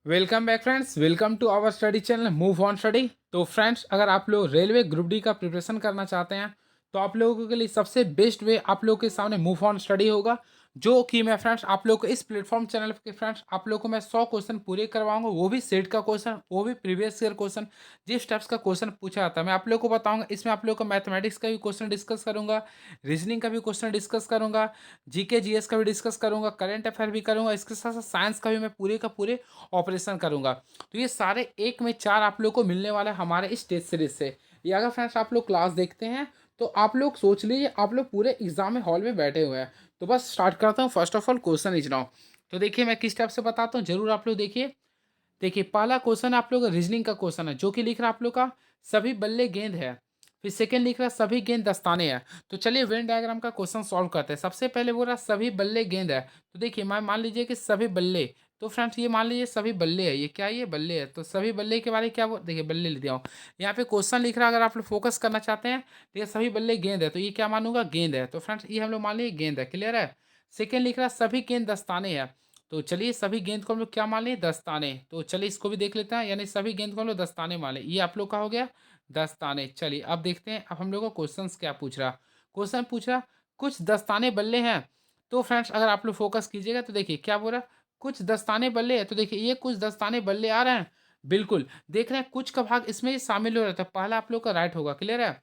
Welcome back friends, welcome to our study channel move on study. तो friends, अगर आप लोग रेलवे ग्रुप डी का प्रिपरेशन करना चाहते हैं तो आप लोगों के लिए सबसे बेस्ट वे आप लोगों के सामने मूव ऑन स्टडी होगा। जो कि मैं फ्रेंड्स आप लोग को इस प्लेटफॉर्म चैनल के फ्रेंड्स आप लोग को मैं 100 क्वेश्चन पूरे करवाऊंगा, वो भी सेट का क्वेश्चन, वो भी प्रीवियस ईयर क्वेश्चन। जिस टाइप्स का क्वेश्चन पूछा जाता है मैं आप लोग को बताऊंगा। इसमें आप लोग को मैथमेटिक्स का भी क्वेश्चन डिस्कस करूंगा, रीजनिंग का भी क्वेश्चन डिस्कस करूंगा, जीके जीएस का भी डिस्कस करूंगा, करंट अफेयर भी करूंगा, इसके साथ साथ साइंस का भी मैं पूरे का पूरे ऑपरेशन करूंगा। तो ये सारे एक में चार आप लोग को मिलने वाला है हमारे इस टेस्ट सीरीज से। ये अगर फ्रेंड्स आप लोग क्लास देखते हैं तो आप लोग सोच लीजिए आप लोग पूरे एग्जाम में हॉल में बैठे हुए हैं। तो बस स्टार्ट करता हूँ। First of all question is now. तो देखिए मैं किस टाइप से बताता हूँ, जरूर आप लोग देखिए। देखिए पहला क्वेश्चन आप लोग का रीजनिंग का क्वेश्चन है, जो कि लिख रहा है आप लोग का सभी बल्ले गेंद है। फिर सेकंड लिख रहा है सभी गेंद दस्ताने हैं। तो चलिए वेन डायग्राम का क्वेश्चन सॉल्व करते हैं। सबसे पहले बोल रहा है सभी बल्ले गेंद है। तो देखिए मैं मान लीजिए कि सभी बल्ले, तो फ्रेंड्स ये मान लीजिए सभी बल्ले है। ये क्या है? ये बल्ले है। तो सभी बल्ले के बारे में क्या देखिए बल्ले लिख दिया हूँ। यहाँ पे क्वेश्चन लिख रहा है, अगर आप लोग फोकस करना चाहते हैं तो ये सभी बल्ले गेंद है, तो ये क्या मानूंगा? गेंद है। तो फ्रेंड्स ये हम लोग मान लीजिए गेंद है। क्लियर है? सेकेंड लिख रहा है सभी गेंद दस्ताने है। तो चलिए सभी गेंद को हम लोग क्या मान लें? दस्ताने। तो चलिए इसको भी देख लेते हैं, यानी सभी गेंद को हम लोग दस्ताने मान लें। ये आप लोग का हो गया दस्ताने। चलिए अब देखते हैं अब हम लोग को क्वेश्चंस क्या पूछ रहा। क्वेश्चन पूछ रहा कुछ दस्ताने बल्ले हैं। तो फ्रेंड्स अगर आप लोग फोकस कीजिएगा तो देखिए क्या बोल रहा, कुछ दस्ताने बल्ले हैं। तो देखिए ये कुछ दस्ताने बल्ले आ रहे हैं, बिल्कुल देख रहे हैं। कुछ का भाग इसमें ही शामिल हो रहा था, पहला आप लोग का राइट होगा। क्लियर है?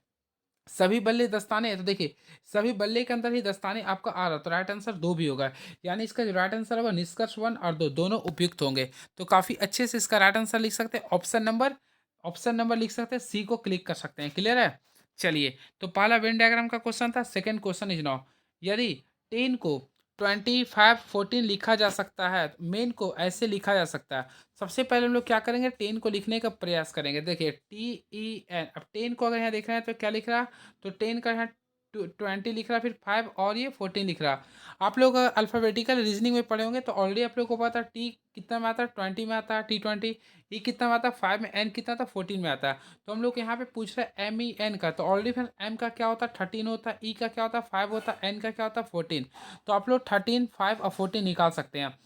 सभी बल्ले दस्ताने हैं, तो देखिए सभी बल्ले के अंदर ही दस्ताने आपका आ रहा, तो राइट आंसर दो भी होगा। यानी इसका जो राइट आंसर होगा निष्कर्ष वन और दो दोनों उपयुक्त होंगे। तो काफी अच्छे से इसका राइट आंसर लिख सकते हैं। ऑप्शन नंबर लिख सकते हैं, सी को क्लिक कर सकते हैं। क्लियर है? चलिए तो पहला वेन डायग्राम का क्वेश्चन था। सेकंड क्वेश्चन इज नाउ, यदि 10 को 25 14 लिखा जा सकता है, मेन को ऐसे लिखा जा सकता है। सबसे पहले हम लोग क्या करेंगे? 10 को लिखने का प्रयास करेंगे। देखिए TEN। अब 10 को अगर यहाँ देख रहे हैं तो क्या लिख रहा, तो 10 का यहाँ 20 लिख रहा, फिर 5 और ये 14 लिख रहा। आप लोग अल्फ़ाबेटिकल रीजनिंग में पढ़े होंगे तो ऑलरेडी आप लोग को पता है टी कितना में आता है, 20 में आता है T20। ई कितना में आता है 5 में, एन कितना था 14 में आता है। तो हम लोग यहाँ पे पूछ रहे हैं MEN का, तो ऑलरेडी फिर एम का क्या होता है 13 होता है, ई का क्या होता है 5 होता है, एन का क्या होता है 14। तो आप लोग 13 5 और 14 निकाल सकते हैं।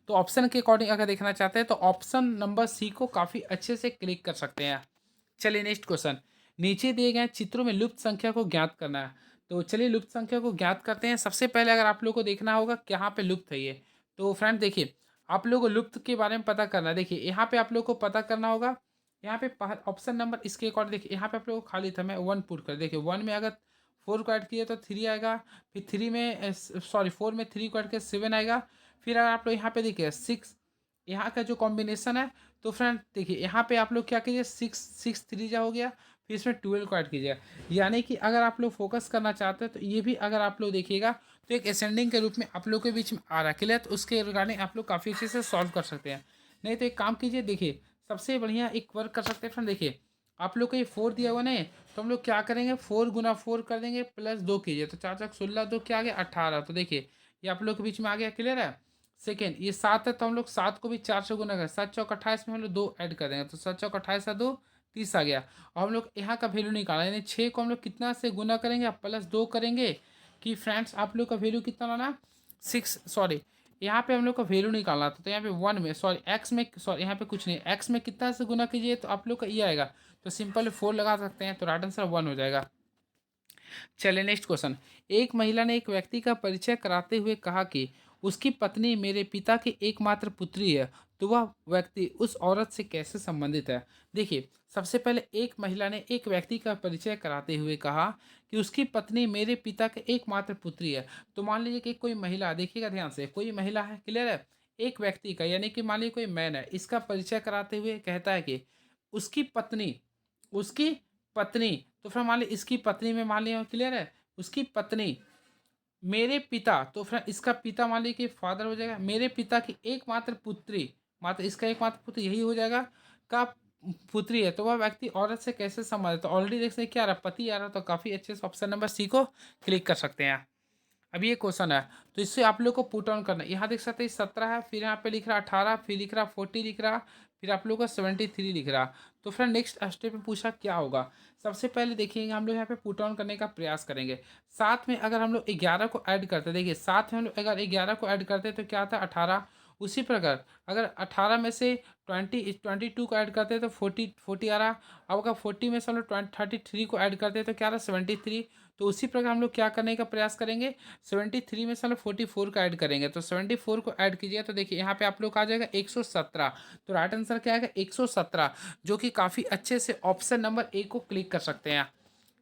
तो ऑप्शन के अकॉर्डिंग अगर देखना चाहते हैं तो ऑप्शन नंबर सी को काफ़ी अच्छे से क्लिक कर सकते हैं। चलिए नेक्स्ट क्वेश्चन, नीचे दिए गए चित्रों में लुप्त संख्या को ज्ञात करना है। तो चलिए लुप्त संख्या को ज्ञात करते हैं। सबसे पहले अगर आप लोग को देखना होगा कहाँ पे लुप्त है ये। तो फ्रेंड देखिए आप लोग को लुप्त के बारे में पता करना है। देखिए यहाँ पे आप लोग को पता करना होगा, यहाँ पे ऑप्शन नंबर इसके अकॉर्डिंग देखिए यहाँ पे आप लोग को खाली था, मैं वन पुट कर। देखिए वन में अगर फोर को ऐड किए तो थ्री आएगा, फिर थ्री में सॉरी फोर में थ्री को ऐड किया सेवन आएगा। फिर अगर आप लोग यहाँ पे देखिए सिक्स, यहाँ का जो कॉम्बिनेशन है, तो फ्रेंड देखिए यहाँ पे आप लोग क्या कीजिए, सिक्स सिक्स थ्री जा हो गया, फिर इसमें 12 को ऐड कीजिए। यानी कि अगर आप लोग फोकस करना चाहते हैं तो ये भी अगर आप लोग देखिएगा तो एक असेंडिंग के रूप में आप लोग के बीच में आ रहा है। क्लियर? तो उसके रिगार्डिंग आप लोग काफ़ी अच्छे से सॉल्व कर सकते हैं। नहीं तो एक काम कीजिए, देखिए सबसे बढ़िया एक वर्क कर सकते हैं फ्रेंड। देखिए आप लोग को ये फोर दिया हुआ नहीं, तो हम लोग क्या करेंगे, फोर गुना फोर कर देंगे प्लस दो कीजिए, तो चार चार 16, दो क्या आ गया 18। तो देखिए ये आप लोग के बीच में आ गया। क्लियर है? सेकेंड ये सात है, तो हम लोग सात को भी चार से गुना करें, 7 चौक 28 में हम लोग दो ऐड कर देंगे, तो 7 चौक 28 है, दो 30 आ गया। और हम लोग यहाँ का वैल्यू निकाला, यानी 6 को हम लोग कितना से गुना करेंगे, प्लस दो करेंगे कि फ्रेंड्स आप लोग का वैल्यू कितना लाना, 6 सॉरी यहाँ पे हम लोग का वैल्यू निकालना था। तो यहाँ पे वन में सॉरी एक्स में सॉरी यहाँ पे कुछ नहीं, एक्स में कितना से गुना कीजिए तो आप लोग का ये आएगा। तो सिंपल फोर लगा सकते हैं, तो राइट आंसर वन हो जाएगा। चलिए नेक्स्ट क्वेश्चन, एक महिला ने एक व्यक्ति का परिचय कराते हुए कहा कि उसकी पत्नी मेरे पिता की एकमात्र पुत्री है। तो वह व्यक्ति उस औरत से कैसे संबंधित है? देखिए सबसे पहले एक महिला ने एक व्यक्ति का परिचय कराते हुए कहा कि उसकी पत्नी मेरे पिता की एकमात्र पुत्री है। तो मान लीजिए कि कोई महिला, देखिएगा ध्यान से, कोई महिला है। क्लियर है? एक व्यक्ति का यानी कि मान लीजिए कोई मैन है, इसका परिचय कराते हुए कहता है कि उसकी पत्नी, उसकी पत्नी, तो फिर मान ली इसकी पत्नी में मान लिया। क्लियर है? उसकी पत्नी मेरे पिता, तो फिर इसका पिता मान ली कि फादर हो जाएगा, मेरे पिता की एकमात्र पुत्री, मात्र इसका एकमात्र पुत्र यही हो जाएगा का पुत्री है। तो वह व्यक्ति औरत से कैसे संबंधित? तो ऑलरेडी देख सकते क्या आ रहा, पति आ रहा, तो काफी अच्छे से ऑप्शन नंबर सी को क्लिक कर सकते हैं। अब ये क्वेश्चन है तो इससे आप लोग को पुट ऑन करना है। यहाँ देख सकते हैं 17 है, फिर यहाँ पे लिख रहा 18, फिर लिख रहा 40 लिख रहा, फिर आप लोग का 73 लिख रहा। तो फिर नेक्स्ट स्टेप में पूछा क्या होगा। सबसे पहले देखिएगा हम लोग यहाँ पे पुट ऑन करने का प्रयास करेंगे। साथ में अगर हम लोग 11 को ऐड करते, देखिए साथ में हम लोग अगर 11 को ऐड करते तो क्या आता है 18, उसी प्रकार अगर 18 में से 22 को ऐड करते हैं तो 40 आ रहा। अब अगर 40 में से हम लोग 33 को ऐड करते हैं तो क्या आ रहा, 73। तो उसी प्रकार हम लोग क्या करने का प्रयास करेंगे, 73 में से हम लोग 44 का ऐड करेंगे। तो 74 को ऐड कीजिए तो देखिए यहाँ पे आप लोग का आ जाएगा 117। तो राइट आंसर क्या आएगा, 117, जो कि काफ़ी अच्छे से ऑप्शन नंबर ए को क्लिक कर सकते हैं।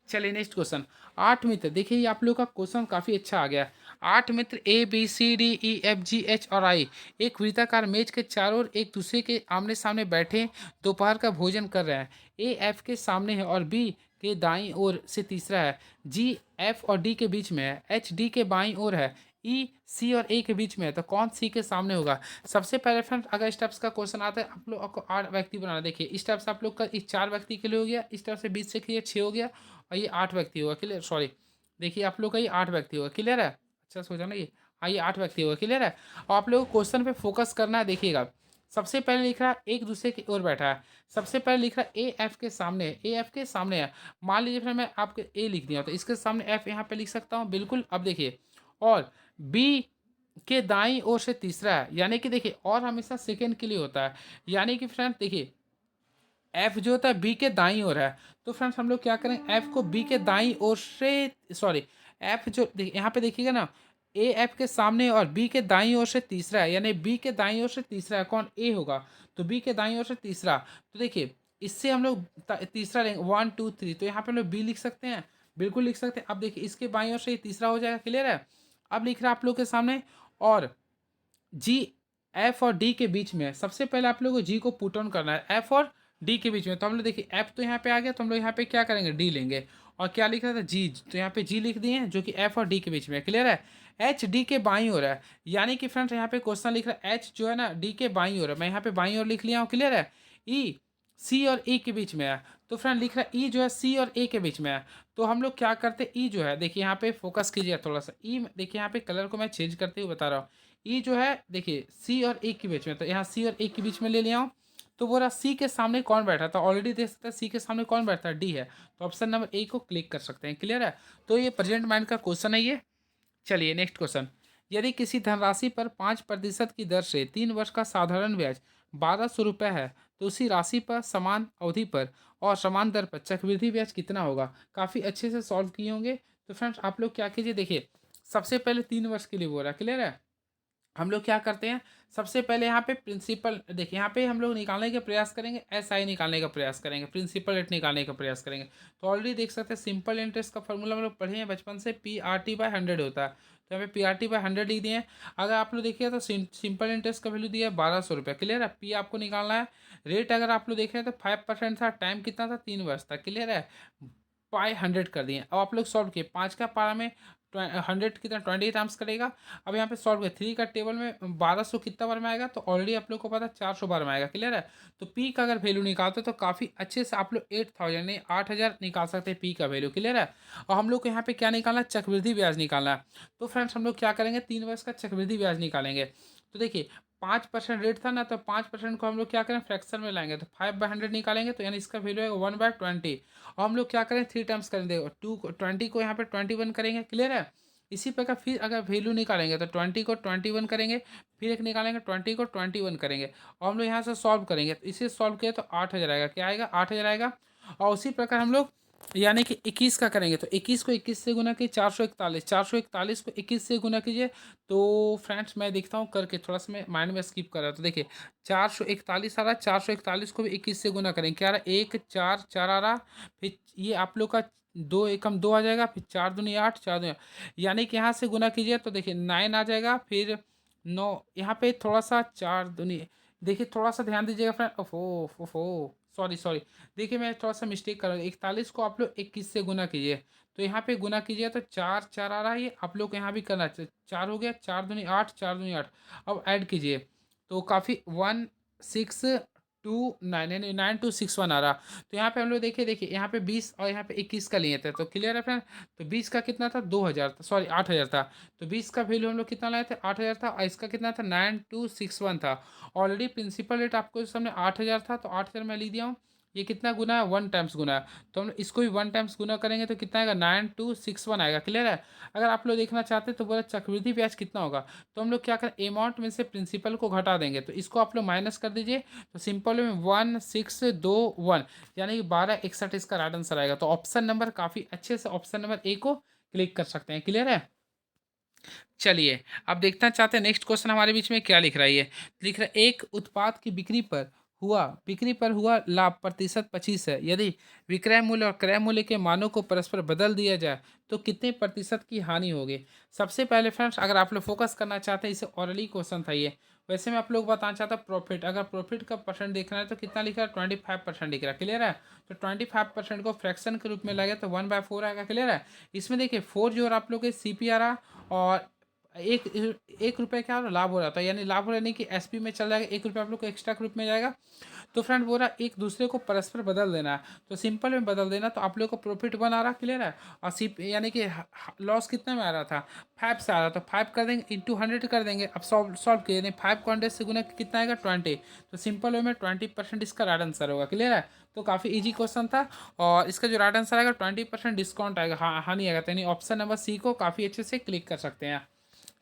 चलिए नेक्स्ट क्वेश्चन। 8 मित्र, देखिए ये आप लोग का क्वेश्चन काफ़ी अच्छा आ गया। 8 मित्र A B C D E F G H और आई एक वृत्ताकार मेज के चारों ओर एक दूसरे के आमने सामने बैठे दोपहर का भोजन कर रहे हैं। ए एफ के सामने है और बी के दाईं ओर से तीसरा है। जी एफ और डी के बीच में है। एच डी के बाईं ओर है। ई सी और ए के बीच में है। तो कौन सी के सामने होगा। सबसे पहले फ्रेंड्स अगर स्टेप्स का क्वेश्चन आता है आप लोग को 8 व्यक्ति बनाना। देखिए इस स्टेप से आप लोग का इस 4 व्यक्ति के लिए हो गया, इस स्टेप से 20 से किए 6 हो गया और ये 8 व्यक्ति होगा। क्लियर, सॉरी देखिए आप लोग का ये 8 व्यक्ति होगा। क्लियर है, अच्छा सोचा ना ये। हाँ ये 8 व्यक्ति होगा। क्लियर है, और आप लोग को क्वेश्चन पे फोकस करना है। देखिएगा सबसे पहले लिख रहा है एक दूसरे की ओर बैठा है। सबसे पहले लिख रहा है ए एफ के सामने है, ए एफ के सामने है। मान लीजिए फिर मैं आपके ए लिख दिया तो इसके सामने एफ यहाँ पे लिख सकता हूँ, बिल्कुल। अब देखिए और बी के दाईं ओर से तीसरा है, यानी कि देखिए और हमेशा सेकेंड के लिए होता है। यानी कि फ्रेंड देखिए एफ जो होता है बी के दाईं ओर है। तो फ्रेंड्स हम लोग क्या करें, एफ को बी के दाईं ओर से, सॉरी एफ जो यहाँ पे देखिएगा ना, ए एफ के सामने और बी के दाईं ओर से तीसरा है, यानी बी के दाईं ओर से तीसरा है कौन, ए होगा। तो बी के दाईं ओर से तीसरा, तो देखिए इससे हम लोग तीसरा लेंगे 1 2 3। तो यहाँ पे हम लोग बी लिख सकते हैं, बिल्कुल लिख सकते हैं। अब देखिए इसके बाईं ओर से ये तीसरा हो जाएगा। क्लियर है, अब लिख रहा है आप लोग के सामने और जी एफ और डी के बीच में है। सबसे पहले आप लोग को जी को पुट ऑन करना है एफ और डी के बीच में। तो हम लोग देखिए एफ तो यहाँ पे आ गया, तो हम लोग यहाँ पे क्या करेंगे, डी लेंगे। और क्या लिख रहा था, जी, तो यहाँ पे जी लिख दिए हैं जो कि एफ और डी के बीच में है। क्लियर है, एच डी के बाईं ओर है, यानी कि फ्रेंड्स यहाँ पे क्वेश्चन लिख रहा है एच जो है ना डी के बाईं ओर है, मैं यहाँ पे बाईं ओर लिख लिया हूँ। क्लियर है, ई सी और ए के बीच में है। तो फ्रेंड लिख रहा है ई जो है सी और ए के बीच में है। तो हम लोग क्या करते हैं, ई जो है देखिए यहाँ पे फोकस कीजिए थोड़ा सा। ई देखिए यहाँ पे कलर को मैं चेंज करते हुए बता रहा हूँ। ई जो है देखिए सी और ए के बीच में, तो यहाँ सी और ए के बीच में ले लिया हूँ। तो बोला सी के सामने कौन बैठा था, ऑलरेडी देख सकते हैं सी के सामने कौन बैठा है, डी है। तो ऑप्शन नंबर ए को क्लिक कर सकते हैं। क्लियर है, तो ये प्रेजेंट माइंड का क्वेश्चन है ये। चलिए नेक्स्ट क्वेश्चन। यदि किसी धनराशि पर 5% की दर से 3 वर्ष का साधारण ब्याज 1200 रुपये है तो उसी राशि पर समान अवधि पर और समान दर पर चक्रवृद्धि ब्याज कितना होगा। काफ़ी अच्छे से सॉल्व किए होंगे। तो फ्रेंड्स आप लोग क्या कीजिए, देखिए सबसे पहले 3 वर्ष के लिए बोल रहा है। क्लियर है, हम लोग क्या करते हैं, सबसे पहले यहाँ पे प्रिंसिपल देखिए यहाँ पे हम लोग निकालने का प्रयास करेंगे, एस आई निकालने का प्रयास करेंगे, प्रिंसिपल रेट निकालने का प्रयास करेंगे। तो ऑलरेडी देख सकते हैं सिंपल इंटरेस्ट का फॉर्मूला हम लोग पढ़े हैं बचपन से, पी आर टी बाई 100 होता है। तो यहाँ पे पी आर टी बाई 100 लिख दिए हैं। अगर आप लोग देखिए तो सिंपल इंटरेस्ट का वैल्यू दिया है 1200 रुपये। क्लियर है, पी आपको निकालना है। रेट अगर आप लोग देखें तो 5% था, टाइम कितना था, 3 वर्ष था। क्लियर है, बाई 100 कर दिए। अब आप लोग सॉल्व किए, 5 का पारा में 100 कितना 20 टाइम्स करेगा। अब यहाँ पे सॉल्व किया, 3 का टेबल में 1200 कितना बार में आएगा, तो ऑलरेडी आप लोग को पता 400 बार में आएगा। क्लियर है, तो पी का अगर वैल्यू निकालते तो काफ़ी अच्छे से आप लोग 8000 नहीं 8000 निकाल सकते हैं पी का वैल्यू। क्लियर है, और हम लोग को यहाँ पे क्या निकालना है, चक्रवृद्धि ब्याज निकालना है। तो फ्रेंड्स हम लोग क्या करेंगे, 3 वर्ष का चक्रवृद्धि ब्याज निकालेंगे। तो देखिए 5% रेट था ना, तो 5% को हम लोग क्या करें फ्रैक्शन में लाएंगे, तो 5/100 निकालेंगे, तो यानी इसका वैल्यू है 1/20। और हम लोग क्या करें 3 टाइम्स करेंगे, 20 को यहाँ पे 21 करेंगे। क्लियर है, इसी प्रकार फिर अगर वैल्यू निकालेंगे तो 20 को 21 करेंगे, फिर एक निकालेंगे 20 को 21 करेंगे, और हम लोग यहाँ से सॉल्व करेंगे। तो इसे सॉल्व किया तो 8000 आएगा, क्या आएगा 8000 आएगा। और उसी प्रकार हम लोग यानी कि 21 का करेंगे, तो 21 को 21 से गुना कीजिए 441, 441 को 21 से गुना कीजिए। तो फ्रेंड्स मैं देखता हूँ करके, थोड़ा सा मैं माइंड में स्किप कर रहा हूँ। तो देखिए 441 आ रहा है, 441 को भी 21 से गुना करेंगे, क्या आ रहा है 1 4 4 आ रहा। फिर ये आप लोग का 2 एकम 2 आ जाएगा, फिर 4 दूनी 8, 4 दूनी, यानी कि यहाँ से गुना कीजिए तो देखिए 9 आ जाएगा, फिर 9 यहाँ पे थोड़ा सा 4 दूनी, देखिए थोड़ा सा ध्यान दीजिएगा फ्रेंड। ओफो ओफो, सॉरी सॉरी, देखिए मैं थोड़ा सा मिस्टेक कर रहा हूँ। 41 को आप लोग 21 से गुना कीजिए, तो यहाँ पे गुना कीजिए तो 4 4 आ रहा है, ये आप लोग को यहाँ भी करना चाहिए। 4 हो गया, 4 दूनी 8, 4 दूनी 8। अब ऐड कीजिए तो काफ़ी 1 6 2 9 9 2 6 1 आ रहा। तो यहाँ पे हम लोग देखिए देखिए यहाँ पे 20 और यहाँ पे 21 का लिए थे, तो क्लियर है फ्रेंड। तो 20 का कितना था 2000 था, सॉरी 8000 था। तो 20 का वैल्यू हम लोग कितना लाए थे 8000 था, और इसका कितना था 9261 था। ऑलरेडी प्रिंसिपल रेट आपको सामने 8000 था, तो 8000 मैं लिख दिया हूँ। ये कितना गुना है, 1 टाइम्स गुना है। तो हम लोग इसको भी 1 टाइम्स गुना करेंगे तो कितना आएगा, 9261 आएगा। क्लियर है। अगर आप लोग देखना चाहते हैं तो बोला चक्रवृद्धि ब्याज कितना होगा, तो हम लोग क्या करें, अमाउंट में से प्रिंसिपल को घटा देंगे, तो इसको आप लोग माइनस कर दीजिए। तो सिंपल में 1621 यानी कि 1261 इसका राइट आंसर आएगा। तो ऑप्शन नंबर काफ़ी अच्छे से ऑप्शन नंबर ए को क्लिक कर सकते हैं। क्लियर है। चलिए अब देखना चाहते हैं नेक्स्ट क्वेश्चन हमारे बीच में क्या लिख रहा है। ये लिख रहा है एक उत्पाद की बिक्री पर हुआ लाभ प्रतिशत 25 है। यदि विक्रय मूल्य और क्रय मूल्य के मानों को परस्पर बदल दिया जाए तो कितने प्रतिशत की हानि होगी। सबसे पहले फ्रेंड्स अगर आप लोग फोकस करना चाहते हैं, इसे ऑरली क्वेश्चन था ये। वैसे मैं आप लोग बताना चाहता हूँ प्रॉफिट, अगर प्रॉफिट का परसेंट देखना है तो कितना लिख रहा है, 25% लिख रहा है। क्लियर है। तो 25% को फ्रैक्शन के रूप में लगे तो 1/4 आएगा। क्लियर है। इसमें देखिए 4 जो आप लोग के CP आ रहा और एक 1 रुपये क्या हो रहा, लाभ हो रहा था, यानी लाभ हो रहा नहीं कि SP में चल जाएगा, 1 रुपये आप लोग को एक्स्ट्रा के रूप में जाएगा। तो फ्रेंड बोल रहा एक दूसरे को परस्पर बदल देना है, तो सिंपल में बदल देना, तो आप लोग को प्रॉफिट 1 आ रहा। क्लियर है। और यानी कि लॉस कितने में आ रहा था, 5 से आ रहा, तो 5 कर देंगे इंटू 100 कर देंगे। अब सॉल्व किए, यानी 5 को 100 से गुना कितना आएगा, 20। तो सिंपल वे में 20% इसका राइट आंसर होगा। क्लियर है। तो काफ़ी इजी क्वेश्चन था और इसका जो राइट आंसर आएगा 20% डिस्काउंट आएगा, हाँ हानि आएगा, तो यानी ऑप्शन नंबर C को काफ़ी अच्छे से क्लिक कर सकते हैं।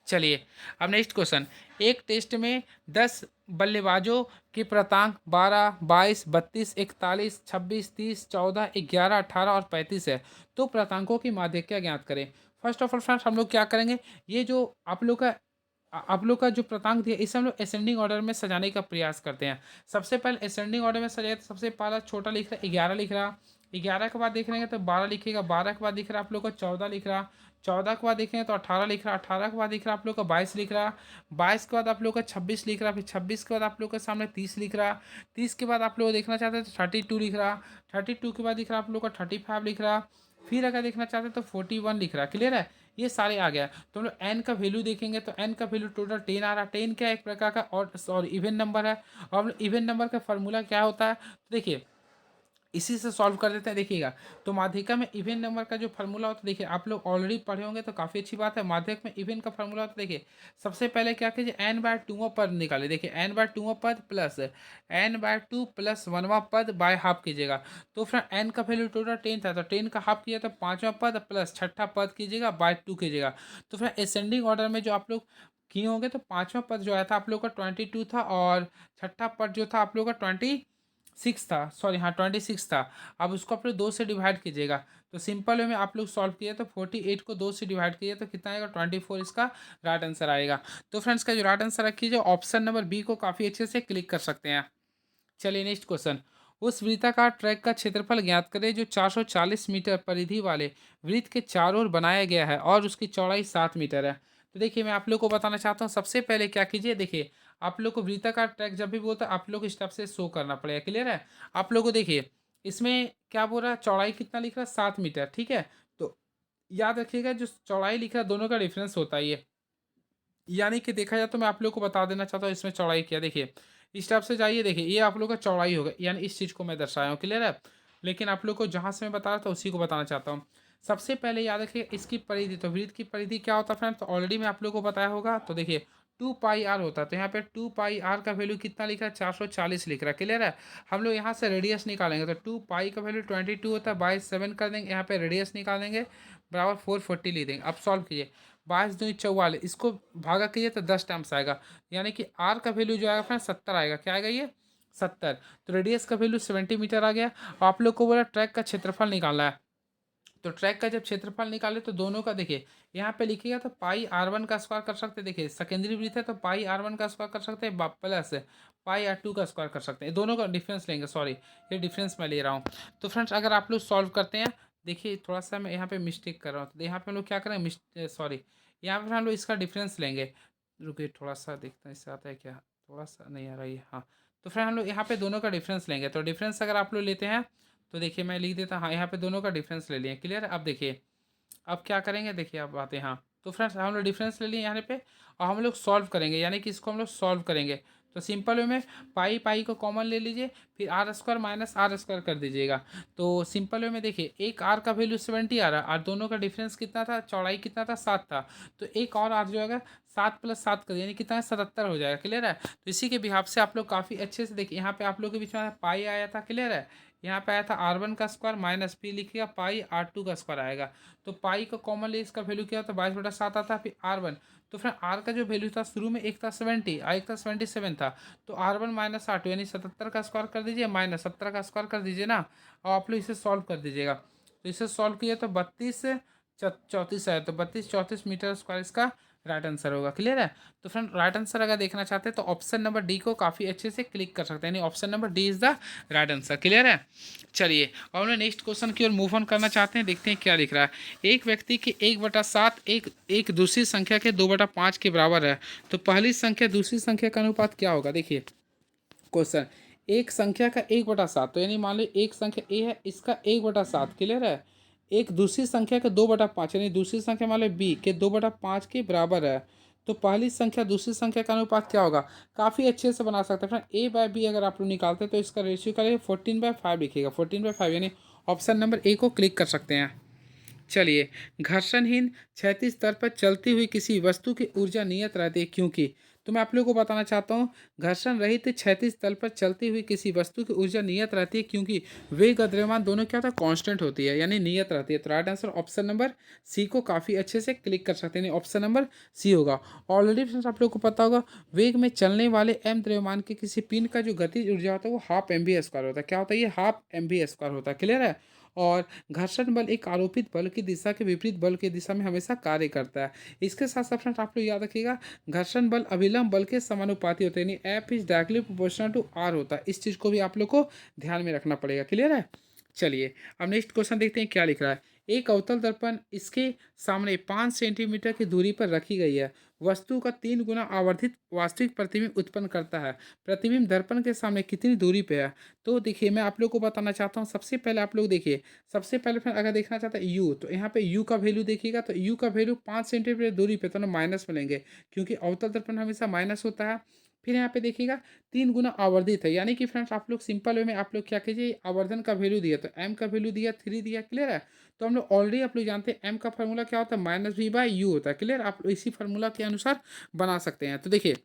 चलिए अब नेक्स्ट क्वेश्चन। एक टेस्ट में 10 बल्लेबाजों के प्राप्तांक 12, 22, 32, 41, 26, 30, 14, 11, 18 और 35 है। तो प्राप्तांकों की माध्यिका ज्ञात करें। फर्स्ट ऑफ ऑल फ्रेंड्स हम लोग क्या करेंगे, ये जो आप लोग का जो प्राप्तांक दिया इसे हम लोग असेंडिंग ऑर्डर में सजाने का प्रयास करते हैं। सबसे पहले असेंडिंग ऑर्डर में सजाए तो सबसे पहला छोटा लिख रहा है 11 लिख रहा, 11 के बाद देख रहे हैं तो 12 लिखेगा, 12 के बाद दिख रहा है आप लोग को 14 लिख रहा, 14 के बाद देखेंगे तो 18 लिख रहा, 18 के बाद दिख रहा है आप लोग का 22 लिख रहा, 22 के बाद आप लोग का 26 लिख रहा, फिर 26 के बाद आप लोग के सामने 30 लिख रहा, 30 के बाद आप लोग देखना चाहते हैं तो 32 लिख रहा, 32 के बाद दिख रहा आप लोग का 35 लिख रहा, फिर अगर देखना चाहते हैं तो 41 लिख रहा। क्लियर है। ये सारे आ गया। तो हम लोग एन का वैल्यू देखेंगे तो एन का वैल्यू टोटल 10 आ रहा। 10 क्या एक प्रकार का और इवन नंबर है, और हम लोग इवन नंबर का फॉर्मूला क्या होता है, तो देखिए इसी से सॉल्व कर देते हैं। देखिएगा तो माध्यिका में इवन नंबर का जो फार्मूला होता है, देखिए आप लोग ऑलरेडी पढ़े होंगे तो काफ़ी अच्छी बात है। माध्यक में इवन का फार्मूला होता है, देखिए सबसे पहले क्या कीजिए, n/2वां पद निकाले। देखिए n/2वां पद प्लस n/2 प्लस 1वां पद बाय हाफ कीजिएगा। तो फिर n का वैल्यू टोटल 10 था, तो 10 का हाफ किया तो 5वां पद प्लस 6ठा पद कीजिएगा बाय 2 कीजिएगा। तो फिर असेंडिंग ऑर्डर में जो आप लोग किए होंगे तो 5वां पद जो आया था आप लोग का 22 था और 6ठा पद जो था आप लोग का 26 था, सॉरी हाँ 26 था। अब उसको आप लोग 2 से डिवाइड कीजिएगा। तो सिंपल वे में आप लोग सॉल्व किए तो 48 को 2 से डिवाइड कीजिए तो कितना आएगा, 24 इसका राइट आंसर आएगा। तो फ्रेंड्स का जो राइट आंसर रखिए ऑप्शन नंबर B को काफ़ी अच्छे से क्लिक कर सकते हैं। चलिए नेक्स्ट क्वेश्चन। उस वृत्ताकार ट्रैक का क्षेत्रफल ज्ञात करें जो 440 मीटर परिधि वाले वृत्त के चारों ओर बनाया गया है और उसकी चौड़ाई 7 मीटर है। तो देखिए मैं आप लोग को बताना चाहता हूँ, सबसे पहले क्या कीजिए, देखिए आप लोग को वृत्ताकार ट्रैक जब भी बोलता है आप लोग स्टेप से शो करना पड़ेगा। क्लियर है। आप लोग को देखिए इसमें क्या बोल रहा है, चौड़ाई कितना लिख रहा है, 7 मीटर। ठीक है। तो याद रखिएगा जो चौड़ाई लिख रहा है दोनों का डिफरेंस होता है ये, यानी कि देखा जाए तो मैं आप लोग को बता देना चाहता हूँ इसमें चौड़ाई क्या। देखिए इस टाइप से जाइए, देखिए ये आप लोग का चौड़ाई होगा, यानी इस चीज़ को मैं दर्शाया हूँ। क्लियर है। लेकिन आप लोग को जहाँ से मैं बता रहा था उसी को बताना चाहता हूँ। सबसे पहले याद रखिए इसकी परिधि, तो वृत्त की परिधि क्या होता है फ्रेंड, तो ऑलरेडी मैं आप लोग को बताया होगा। तो देखिए 2πr होता है, तो यहाँ पे 2πr का वैल्यू कितना लिख रहा है, 440 लिख रहा है। क्लियर है। हम लोग यहाँ से रेडियस निकालेंगे तो 2π का वैल्यू 22 होता है, बाई 7 कर देंगे, यहाँ पे रेडियस निकालेंगे बराबर 440 लिख देंगे। अब सॉल्व कीजिए, 22×2 = 44, इसको भागा कीजिए तो 10 टाइम्स आएगा, यानी कि आर का वैल्यू जो आएगा फ्रेंड 70 आएगा। क्या आएगा ये, 70। तो रेडियस का वैल्यू 70 मीटर आ गया। और आप लोग को बोला ट्रैक का क्षेत्रफल निकालना है, तो ट्रैक का जब क्षेत्रफल निकाले तो दोनों का देखिए यहाँ पे लिखिएगा तो πr1 का स्क्वायर कर सकते हैं। देखिए सेकेंडरी वृत्त है तो πr1 का स्क्वायर कर सकते हैं प्लस πr2 का स्क्वायर कर सकते हैं। दोनों का डिफरेंस लेंगे, सॉरी ये डिफरेंस मैं ले रहा हूँ। तो फ्रेंड्स अगर आप लोग सॉल्व करते हैं, देखिए थोड़ा सा मैं यहाँ पे मिस्टेक कर रहा हूँ, तो यहाँ पे हम लोग क्या करें, सॉरी यहाँ पे हम लोग इसका डिफरेंस लेंगे। रुकिए थोड़ा सा देखते हैं इससे आता है क्या, थोड़ा सा नहीं आ रहा है, हाँ। तो फ्रेंड हम लोग यहाँ पे दोनों का डिफरेंस लेंगे, तो डिफरेंस अगर आप लोग लेते हैं तो देखिए मैं लिख देता, हाँ यहाँ पे दोनों का डिफरेंस ले लिए। क्लियर है। अब देखिए अब क्या करेंगे, देखिए अब आते हैं, हाँ तो फ्रेंड्स हम लोग डिफरेंस ले लिए यहाँ पे और हम लोग सॉल्व करेंगे, यानी कि इसको हम लोग सॉल्व करेंगे। तो सिंपल वे में पाई को कॉमन ले लीजिए, फिर r² माइनस r² कर दीजिएगा। तो सिंपल वे में देखिए एक r का वैल्यू 70 आ रहा है और दोनों का डिफरेंस कितना था, चौड़ाई कितना था, 7 था। तो एक और r जो है 7 + 7 कर यानी कितना है, 77 हो जाएगा। क्लियर है। तो इसी के बिहाफ से आप लोग काफ़ी अच्छे से देखिए यहाँ पे आप लोग के बीच में पाई आया था। क्लियर है। यहाँ पे आया था R1 का स्क्वायर माइनस पी लिखिएगा पाई R2 का स्क्वायर आएगा। तो पाई का कॉमन ले इसका वैल्यू क्या होता है 22/7 आता है, फिर R1। तो फिर R का जो वैल्यू था शुरू में एक था 70 एक था 77 था, तो R1 माइनस R2 यानी 77 का स्क्वायर कर दीजिए माइनस 17 का स्क्वायर कर दीजिए ना, और आप लोग इसे सॉल्व कर दीजिएगा। तो इसे सॉल्व किया तो 32 34 है, तो 32 34 मीटर स्क्वायर इसका राइट आंसर होगा। क्लियर है। तो फ्रेंड राइट आंसर अगर देखना चाहते हैं तो ऑप्शन नंबर डी को काफ़ी अच्छे से क्लिक कर सकते हैं, यानी option number D is the right answer. Clear है। चलिए और हम नेक्स्ट क्वेश्चन की ओर मूव ऑन करना चाहते हैं, देखते हैं क्या लिख रहा है। एक व्यक्ति की 1/7 एक दूसरी संख्या के 2/5 के बराबर है, तो पहली संख्या दूसरी संख्या का अनुपात क्या होगा। देखिए क्वेश्चन, एक संख्या का 1/7, तो यानी मान लो एक संख्या ए है, इसका 1/7। क्लियर है। एक दूसरी संख्या के 2/5 यानी दूसरी संख्या मान लो बी के 2/5 के बराबर है, तो पहली संख्या दूसरी संख्या का अनुपात क्या होगा। काफ़ी अच्छे से बना सकते हैं फ्रेंड। ए बाय बी अगर आप लोग निकालते हैं तो इसका रेशियो करेंगे 14/5 लिखिएगा, 14/5 यानी ऑप्शन नंबर ए को क्लिक कर सकते हैं। चलिए, घर्षणहीन क्षैतिज स्तर पर चलती हुई किसी वस्तु की ऊर्जा नियत रहती है क्योंकि, तो मैं आप लोगों को बताना चाहता हूँ घर्षण रहित क्षैतिज तल पर चलती हुई किसी वस्तु की ऊर्जा नियत रहती है क्योंकि वेग और द्रव्यमान दोनों क्या होता है कांस्टेंट होती है, यानी नियत रहती है। तो right answer option number C को काफ़ी अच्छे से क्लिक कर सकते हैं, यानी ऑप्शन नंबर सी होगा। ऑलरेडी फ्रेंड्स आप लोग को पता होगा वेग में चलने वाले एम द्रव्यमान के किसी पिंड का जो गतिज ऊर्जा होता है वो हाफ एम बी स्क्वायर होता है। क्या होता है ये हाफ एम बी स्क्वायर होता है। क्लियर है। और घर्षण बल एक आरोपित बल की दिशा के विपरीत बल की दिशा में हमेशा कार्य करता है। इसके साथ साथ फ्रेंड्स आप लोग याद रखिएगा घर्षण बल अभिलंब बल के समानुपाती होते हैं, यानी F is directly proportional to R होता है। इस चीज़ को भी आप लोग को ध्यान में रखना पड़ेगा। क्लियर है। चलिए अब नेक्स्ट क्वेश्चन देखते हैं क्या लिख रहा है। एक अवतल दर्पण इसके सामने 5 सेंटीमीटर की दूरी पर रखी गई है, वस्तु का 3 गुना आवर्धित वास्तविक प्रतिबिंब उत्पन्न करता है, प्रतिबिंब दर्पण के सामने कितनी दूरी पे है। तो देखिए मैं आप लोग को बताना चाहता हूँ, सबसे पहले आप लोग देखिए, सबसे पहले फिर अगर देखना चाहते हैं यू, तो यहाँ पे यू का वैल्यू देखिएगा, तो यू का वैल्यू 5 सेंटीमीटर दूरी पे तो ना माइनस में लेंगे क्योंकि अवतल दर्पण हमेशा माइनस होता है। फिर यहाँ पे देखिएगा 3 गुना आवर्धित है, यानी कि फ्रेंड्स आप लोग सिंपल वे में आप लोग क्या कीजिए आवर्धन का वैल्यू दिया तो एम का वैल्यू दिया 3 दिया। क्लियर है। तो हम लोग ऑलरेडी आप लोग जानते हैं एम का फार्मूला क्या होता है -v/u होता है। क्लियर। आप इसी फार्मूला के अनुसार बना सकते हैं। तो देखिए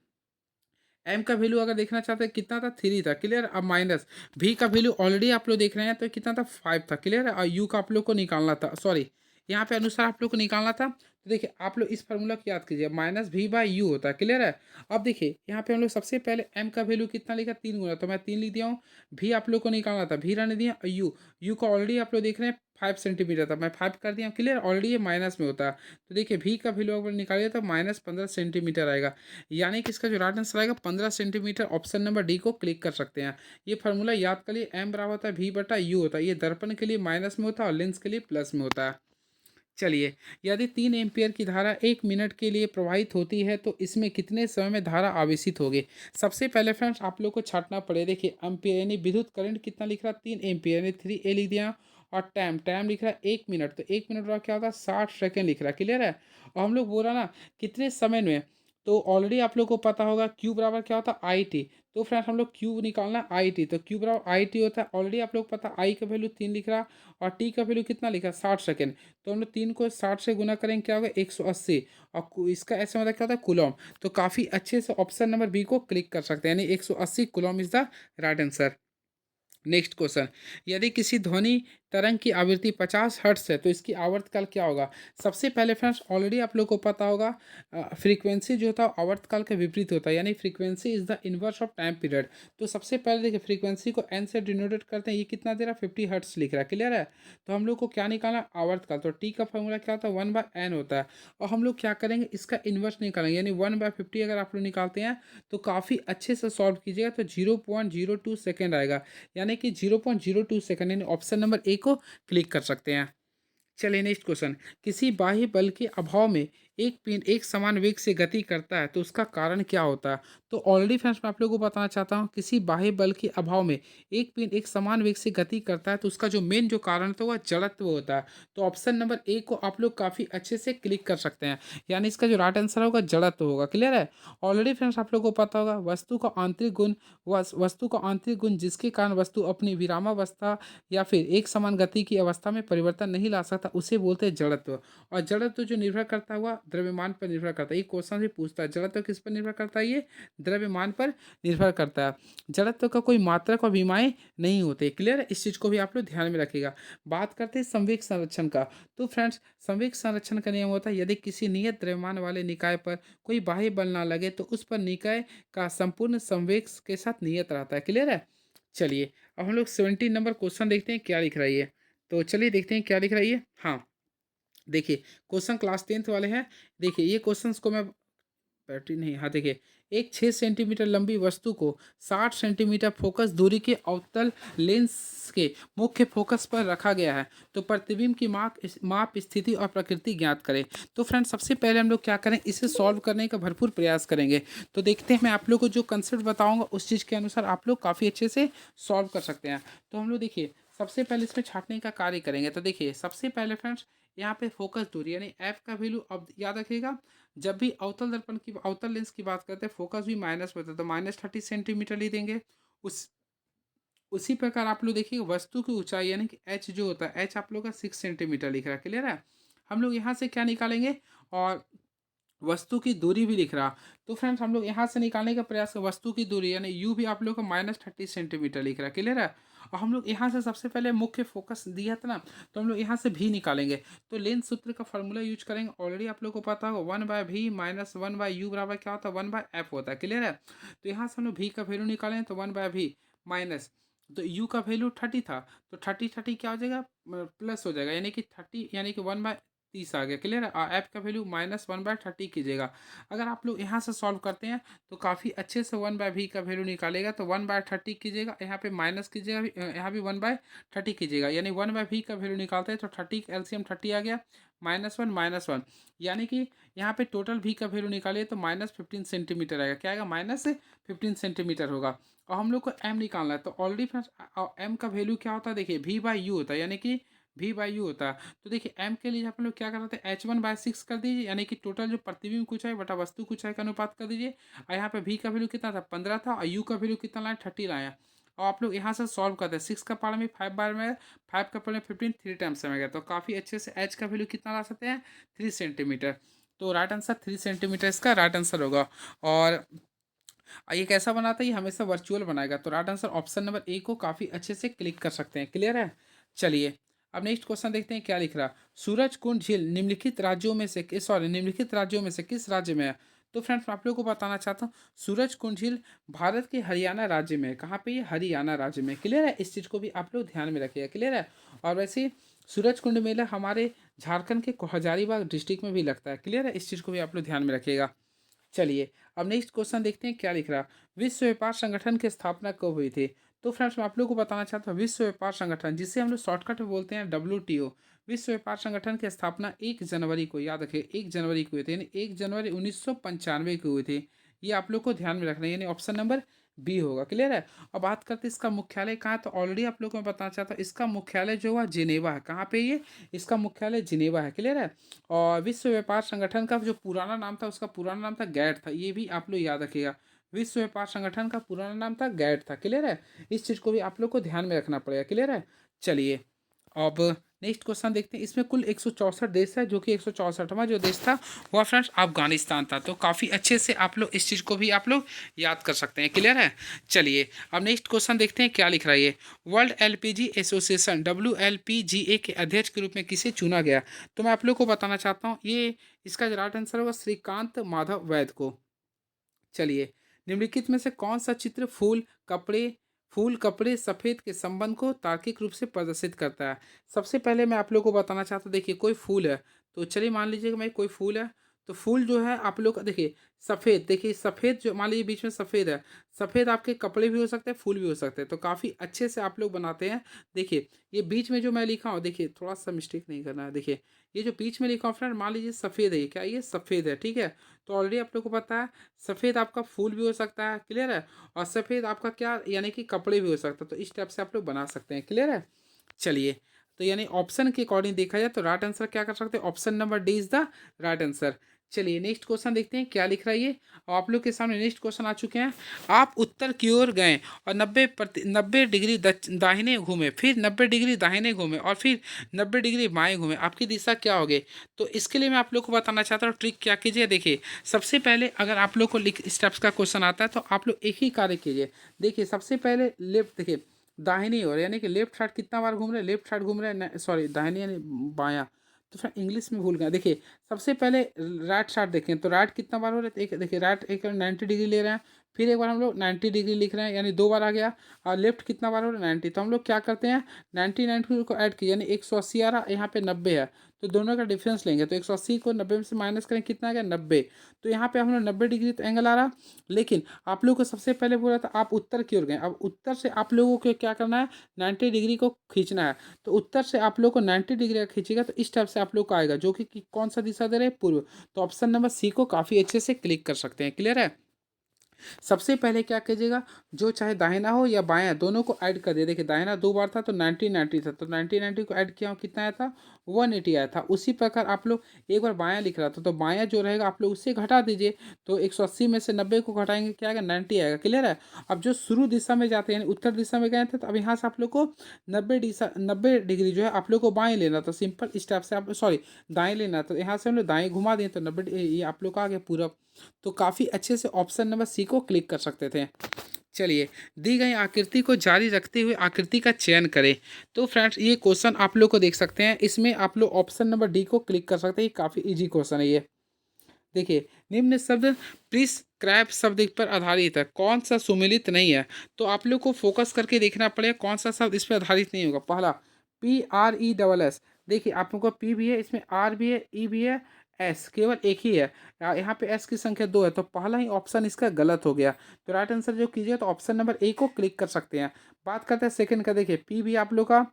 एम का वैल्यू अगर देखना चाहते हैं कितना था 3 था। क्लियर। अब माइनस भी का वैल्यू ऑलरेडी आप लोग देख रहे हैं तो कितना था 5 था। क्लियर है। और यू का आप लोग को निकालना था, सॉरी यहाँ पे अनुसार आप लोग को निकालना था। तो देखिए आप लोग इस फार्मूला को याद कीजिए -v/u होता है। क्लियर है। अब देखिए यहाँ पे हम लोग सबसे पहले एम का वैल्यू कितना लिखा 3 गुना, तो मैं 3 लिख दिया हूँ। भी आप लोग को निकालना था, भी रहने दिया। यू यू का ऑलरेडी आप लोग देख रहे हैं 5 सेंटीमीटर था, मैं 5 कर दिया। क्लियर। ऑलरेडी ये माइनस में होता है। तो देखिए भी का वैल्यू अगर निकालिए तो -15 सेंटीमीटर आएगा, यानी कि इसका जो राइट आंसर आएगा 15 सेंटीमीटर। ऑप्शन नंबर डी को क्लिक कर सकते हैं। ये फार्मूला याद कर लिए एम बराबर होता है v/u होता है। ये दर्पण के लिए माइनस में होता है और लेंस के लिए प्लस में होता है। चलिए, यदि 3 एम्पियर की धारा 1 मिनट के लिए प्रवाहित होती है तो इसमें कितने समय में धारा आवेशित होगी। सबसे पहले फ्रेंड्स आप लोग को छांटना पड़े। देखिए एम्पियर यानी विद्युत करंट कितना लिख रहा है 3 एम्पियर यानी 3A लिख दिया। और टाइम टाइम लिख रहा है 1 मिनट, तो 1 मिनट का क्या होता है 60 सेकेंड लिख रहा है। क्लियर है। और हम लोग बोल रहा ना कितने समय में, तो ऑलरेडी आप लोग को पता होगा क्यू बराबर क्या होता है IT। तो फ्रेंड्स हम लोग क्यू निकालना IT, तो क्यू बराबर IT होता है। ऑलरेडी आप लोग पता आई का वैल्यू 3 लिख रहा और टी का वैल्यू कितना लिखा 60 सेकेंड। तो हम लोग 3 को 60 से गुना करेंगे क्या होगा 180, और इसका ऐसे मतलब क्या होता है कूलम। तो काफ़ी अच्छे से ऑप्शन नंबर बी को क्लिक कर सकते हैं, यानी 180 coulomb is the right answer. Next question, यदि किसी ध्वनि तरंग की आवृत्ति 50 हर्ट्ज है तो इसकी आवर्तकाल क्या होगा। सबसे पहले फ्रेंड्स ऑलरेडी आप लोग को पता होगा फ्रीक्वेंसी जो होता है आवर्तकाल के विपरीत होता है, यानी frequency is the inverse of time period. तो सबसे पहले देखिए फ्रीक्वेंसी को एन से डिनोटेट करते हैं, ये कितना दे रहा है 50 हर्ट्ज लिख रहा है। क्लियर है। तो हम लोग को क्या निकालना आवर्तकाल, तो टी का फॉर्मूला क्या होता है 1/n होता है। और हम लोग क्या करेंगे इसका इन्वर्स निकालेंगे, यानी 1/50 अगर आप लोग निकालते हैं तो काफ़ी अच्छे से सॉल्व कीजिएगा तो 0.02 सेकेंड आएगा, यानी कि 0.02 सेकंड, यानी ऑप्शन नंबर ए को क्लिक कर सकते हैं। चलिए नेक्स्ट क्वेश्चन, किसी बाह्य बल के अभाव में एक पिंड एक समान वेग से गति करता है तो उसका कारण क्या होता है। तो ऑलरेडी फ्रेंड्स मैं आप लोगों को बताना चाहता हूँ किसी बाह्य बल के अभाव में एक पिंड एक समान वेग से गति करता है तो उसका जो मेन जो कारण होता है वह जड़त्व होता है। तो ऑप्शन नंबर ए को आप लोग काफ़ी अच्छे से क्लिक कर सकते हैं, यानी इसका जो राइट आंसर होगा जड़त्व होगा। क्लियर है। ऑलरेडी फ्रेंड्स आप लोग को पता होगा वस्तु का आंतरिक गुण जिसके कारण वस्तु अपनी विरामावस्था या फिर एक समान गति की अवस्था में परिवर्तन नहीं ला सकता उसे बोलते हैं जड़त्व। और जड़त्व जो निर्भर करता हुआ द्रव्यमान पर निर्भर करता है। ये क्वेश्चन भी पूछता है जड़त्व किस पर निर्भर करता है, ये द्रव्यमान पर निर्भर करता है। जड़त्व का कोई मात्रक और विमाएं नहीं होते। क्लियर है, इस चीज को भी आप लोग ध्यान में रखिएगा। बात करते हैं संवेग संरक्षण का। तो फ्रेंड्स, संवेग संरक्षण का नियम होता है यदि किसी नियत द्रव्यमान वाले निकाय पर कोई बाह्य बल ना लगे तो उस पर निकाय का संपूर्ण संवेग के साथ नियत रहता है। क्लियर है। चलिए अब हम लोग 17 नंबर क्वेश्चन देखते हैं क्या लिख रहा है ये। तो चलिए देखते हैं क्या लिख रहा है ये। हाँ, देखिए क्वेश्चन क्लास 10th वाले हैं। देखिए ये क्वेश्चंस को मैं बैटरी नहीं, हाँ देखिए, एक 6 सेंटीमीटर लंबी वस्तु को 60 सेंटीमीटर फोकस दूरी के अवतल लेंस के मुख्य फोकस पर रखा गया है। तो प्रतिबिंब की माप स्थिति और प्रकृति ज्ञात करें। तो फ्रेंड्स, सबसे पहले हम लोग क्या करें, इसे सॉल्व करने का भरपूर प्रयास करेंगे। तो देखते हैं, मैं आप लोग को जो कंसेप्ट बताऊंगा उस चीज़ के अनुसार आप लोग काफ़ी अच्छे से सॉल्व कर सकते हैं। तो हम लोग देखिए सबसे पहले इसमें छांटने का कार्य करेंगे। तो देखिए सबसे पहले फ्रेंड्स, यहाँ पे फोकस दूरी यानी एफ का वैल्यू अब याद रखिएगा। जब भी अवतल लेंस की बात करते हैं फोकस भी माइनस में होता है, तो -30 सेंटीमीटर ले देंगे। उस उसी प्रकार आप लोग देखिए वस्तु की ऊंचाई यानी कि एच जो होता है, एच आप लोग का 6 सेंटीमीटर लिख रहा है। क्लियर है। हम लोग यहाँ से क्या निकालेंगे, और वस्तु की दूरी भी लिख रहा। तो फ्रेंड्स, हम लोग यहाँ से निकालने का प्रयास करें। वस्तु की दूरी यानी यू भी आप लोग का -30 सेंटीमीटर लिख रहा है। क्लियर है। और हम लोग यहाँ से सबसे पहले मुख्य फोकस दिया था ना, तो हम लोग यहाँ से भी निकालेंगे। तो लेंस सूत्र का फॉर्मूला यूज करेंगे। ऑलरेडी आप लोग को पता होगा 1/v माइनस 1/u बराबर क्या होता है, 1/f होता है। क्लियर है। तो यहाँ से हम लोग भी का वैल्यू निकालें तो 1/v माइनस, तो u का वैल्यू 30 था, तो 30 क्या हो जाएगा, प्लस हो जाएगा, यानी कि 30 यानी कि 1/30 आ गया। क्लियर है। और एफ का वैल्यू -1/30 कीजिएगा। अगर आप लोग यहाँ से सॉल्व करते हैं तो काफ़ी अच्छे से 1/v का वैल्यू निकालेगा। तो 1/30 कीजिएगा, यहाँ पे माइनस कीजिएगा, यहाँ भी 1/30 कीजिएगा, यानी 1/v का वैल्यू निकालते हैं तो 30 एलसीएम 30 आ गया, -1 यानी कि यहाँ पे टोटल v का वैल्यू निकालिए तो -15 सेंटीमीटर आएगा। क्या आएगा, -15 सेंटीमीटर होगा। और हम लोग को m निकालना है। तो ऑलरेडी फ्रेंड्स m का वैल्यू क्या होता है, देखिए v/u होता है, यानी कि v/u होता है। तो देखिए m के लिए हम लोग क्या करते हैं, h1/6 कर दीजिए, यानी कि टोटल जो प्रतिबिंब कुछ है बटा वस्तु कुछ है का अनुपात कर दीजिए। और यहाँ पे v का वैल्यू कितना था, 15 था, और u का वैल्यू कितना लाए, 30 लाया। और आप लोग यहाँ से सॉल्व करते हैं। 6 का पावर में 5 बार में, 5 का पावर में 15, 3 टाइम्स में गया। तो काफ़ी अच्छे से h का वैल्यू कितना ला सकते हैं, 3 सेंटीमीटर। तो राइट आंसर 3 सेंटीमीटर इसका राइट आंसर होगा। और ये कैसा बनाता है, ये हमेशा वर्चुअल बनाएगा। तो right answer option number A को काफ़ी अच्छे से क्लिक कर सकते हैं। क्लियर है। चलिए अब नेक्स्ट क्वेश्चन देखते हैं क्या लिख रहा। सूरज कुंड झील निम्नलिखित राज्यों में से निम्नलिखित राज्यों में से किस राज्य में है। तो फ्रेंड्स मैं आप लोगों को बताना चाहता हूँ, सूरज कुंड झील भारत के हरियाणा राज्य में है। कहाँ पे, ये हरियाणा राज्य में। क्लियर है, इस चीज़ को भी आप लोग ध्यान में रखिएगा। क्लियर है। और वैसे ही सूरज कुंड मेला हमारे झारखंड के हजारीबाग डिस्ट्रिक्ट में भी लगता है। क्लियर है, इस चीज़ को भी आप लोग ध्यान में रखिएगा। चलिए अब नेक्स्ट क्वेश्चन देखते हैं क्या लिख रहा। विश्व व्यापार संगठन की स्थापना कब हुई थी। तो फ्रेंड्स मैं आप लोगों को बताना चाहता हूँ, विश्व व्यापार संगठन जिसे हम लोग शॉर्टकट में बोलते हैं WTO, विश्व व्यापार संगठन की स्थापना 1 जनवरी को, याद रखिए 1 जनवरी को हुई थी, यानी 1 जनवरी 1995 को हुई थी। ये आप लोग को ध्यान में रखना है, यानी ऑप्शन नंबर बी होगा। क्लियर है। और बात करते हैं इसका मुख्यालय कहाँ है, तो ऑलरेडी आप लोग को मैं बताना चाहता हूँ इसका मुख्यालय जो है जिनेवा है। कहाँ पे ये, इसका मुख्यालय जिनेवा है। क्लियर है। और विश्व व्यापार संगठन का जो पुराना नाम था, उसका पुराना नाम था गैट था। ये भी आप लोग याद रखिएगा, विश्व व्यापार संगठन का पुराना नाम था गैट था। क्लियर है, इस चीज़ को भी आप लोग को ध्यान में रखना पड़ेगा। क्लियर है। चलिए अब नेक्स्ट क्वेश्चन देखते हैं। इसमें कुल 164 देश है, जो कि 164वां जो देश था वह फ्रेंड्स अफगानिस्तान था। तो काफ़ी अच्छे से आप लोग इस चीज़ को भी आप लोग याद कर सकते हैं। क्लियर है। चलिए अब नेक्स्ट क्वेश्चन देखते हैं क्या लिख रहा है ये। वर्ल्ड LPG एसोसिएशन WLPGA के अध्यक्ष के रूप में किसे चुना गया। तो मैं आप लोग को बताना चाहता हूँ, ये इसका राइट आंसर होगा श्रीकांत माधव वैद को। चलिए निम्नलिखित में से कौन सा चित्र फूल कपड़े सफ़ेद के संबंध को तार्किक रूप से प्रदर्शित करता है। सबसे पहले मैं आप लोग को बताना चाहता हूँ, देखिए कोई फूल है, तो चलिए मान लीजिए कि मैं कोई फूल है, तो फूल जो है आप लोग देखिए सफ़ेद, देखिए सफ़ेद जो मान लीजिए बीच में सफ़ेद है, सफ़ेद आपके कपड़े भी हो सकते हैं, फूल भी हो सकते हैं। तो काफ़ी अच्छे से आप लोग बनाते हैं। देखिए ये बीच में जो मैं लिखा हूँ, देखिए थोड़ा सा मिस्टेक नहीं करना है। देखिए ये जो बीच में लिखा हूँ फ्रेंड, मान लीजिए सफ़ेद है, ये क्या, ये सफ़ेद है। ठीक है। तो ऑलरेडी आप लोग को पता है सफ़ेद आपका फूल भी हो सकता है। क्लियर है। और सफ़ेद आपका क्या, यानी कि कपड़े भी हो सकता है। तो इस टाइप से आप लोग बना सकते हैं। क्लियर है। चलिए तो यानी ऑप्शन के अकॉर्डिंग देखा जाए तो राइट आंसर क्या कर सकते हैं, option number D is the right answer. चलिए नेक्स्ट क्वेश्चन देखते हैं क्या लिख रहा है ये। और आप लोग के सामने नेक्स्ट क्वेश्चन आ चुके हैं। आप उत्तर की ओर गए और 90 डिग्री दाहिने घूमे, फिर 90 डिग्री दाहिने घूमे और फिर 90 डिग्री बाएं घूमे, आपकी दिशा क्या होगी। तो इसके लिए मैं आप लोग को बताना चाहता हूँ ट्रिक क्या कीजिए। देखिए सबसे पहले अगर आप लोग को लिख स्टेप्स का क्वेश्चन आता है तो आप लोग एक ही कार्य कीजिए। देखिए सबसे पहले लेफ्ट, देखिए दाहिनी ओर यानी कि लेफ्ट साइड कितना बार घूम रहे हैं, लेफ्ट साइड घूम रहे हैं, सॉरी दाहिनी यानी बायां, तो फिर इंग्लिश में भूल गया। देखिए सबसे पहले राइट साइड देखें तो राइट कितना बार हो रहा है, एक देखिए राइट एक 90 डिग्री ले रहे हैं, फिर एक बार हम लोग 90 डिग्री लिख रहे हैं यानी 2 बार आ गया। और लेफ्ट कितना बार हो रहा है 90, तो हम लोग क्या करते हैं 90 को ऐड किए यानी 180 आ रहा, यहाँ पे 90 है, तो दोनों का डिफरेंस लेंगे तो 180 को 90 में से माइनस करें कितना आ गया 90। तो यहाँ पे हम लोग 90 डिग्री तो एंगल आ रहा, लेकिन आप लोग को सबसे पहले बोला था आप उत्तर की ओर गए, अब उत्तर से आप लोगों को क्या करना है 90 डिग्री को खींचना है। तो उत्तर से आप लोग को 90 डिग्री का खींचेगा तो इस टाइप से आप लोग को आएगा, जो कि कौन सा दिशा दे रहे हैं पूर्व। तो ऑप्शन नंबर सी को काफ़ी अच्छे से क्लिक कर सकते हैं। क्लियर है। सबसे पहले क्या कीजिएगा, जो चाहे दाहिना हो या बायां दोनों को ऐड कर दिया। देखिए दाहिना 2 बार था तो 90 था, तो 90 को ऐड किया कितना आया था 180 आया था। उसी प्रकार आप लोग एक बार बायां लिख रहा था तो बायां जो रहेगा आप लोग उससे घटा दीजिए, तो 180 में से 90 को घटाएंगे क्या आएगा 90 आएगा। क्लियर है। अब जो शुरू दिशा में जाते हैं यानी उत्तर दिशा में गए थे, तो अब यहाँ से आप लोग को 90 डिग्री जो है आप लोग को बाएं लेना, तो सिंपल स्टेप से आप सॉरी दाएं लेना, तो यहाँ से हम लोग दाएं घुमा दिए तो 90 ये आप लोग का आ गया पूरा। तो काफ़ी अच्छे से ऑप्शन नंबर सी को क्लिक कर सकते थे। चलिए दी गई आकृति को जारी रखते हुए आकृति का चयन करें। तो फ्रेंड्स ये क्वेश्चन आप लोग को देख सकते हैं, इसमें आप लोग ऑप्शन नंबर डी को क्लिक कर सकते हैं। काफ़ी इजी क्वेश्चन है ये। देखिए निम्न शब्द प्रिस्क्राइब शब्द पर आधारित है, कौन सा सुमेलित नहीं है। तो आप लोग को फोकस करके देखना पड़ेगा कौन सा शब्द इस पर आधारित नहीं होगा। पहला PRESS, देखिए आप लोग को P भी है, इसमें R भी है, E भी है, S केवल एक ही है, यहाँ पे S की संख्या 2 है, तो पहला ही ऑप्शन इसका गलत हो गया। तो राइट आंसर जो कीजिए तो ऑप्शन नंबर ए को क्लिक कर सकते हैं। बात करते हैं सेकंड का। देखिए P भी आप लोग का,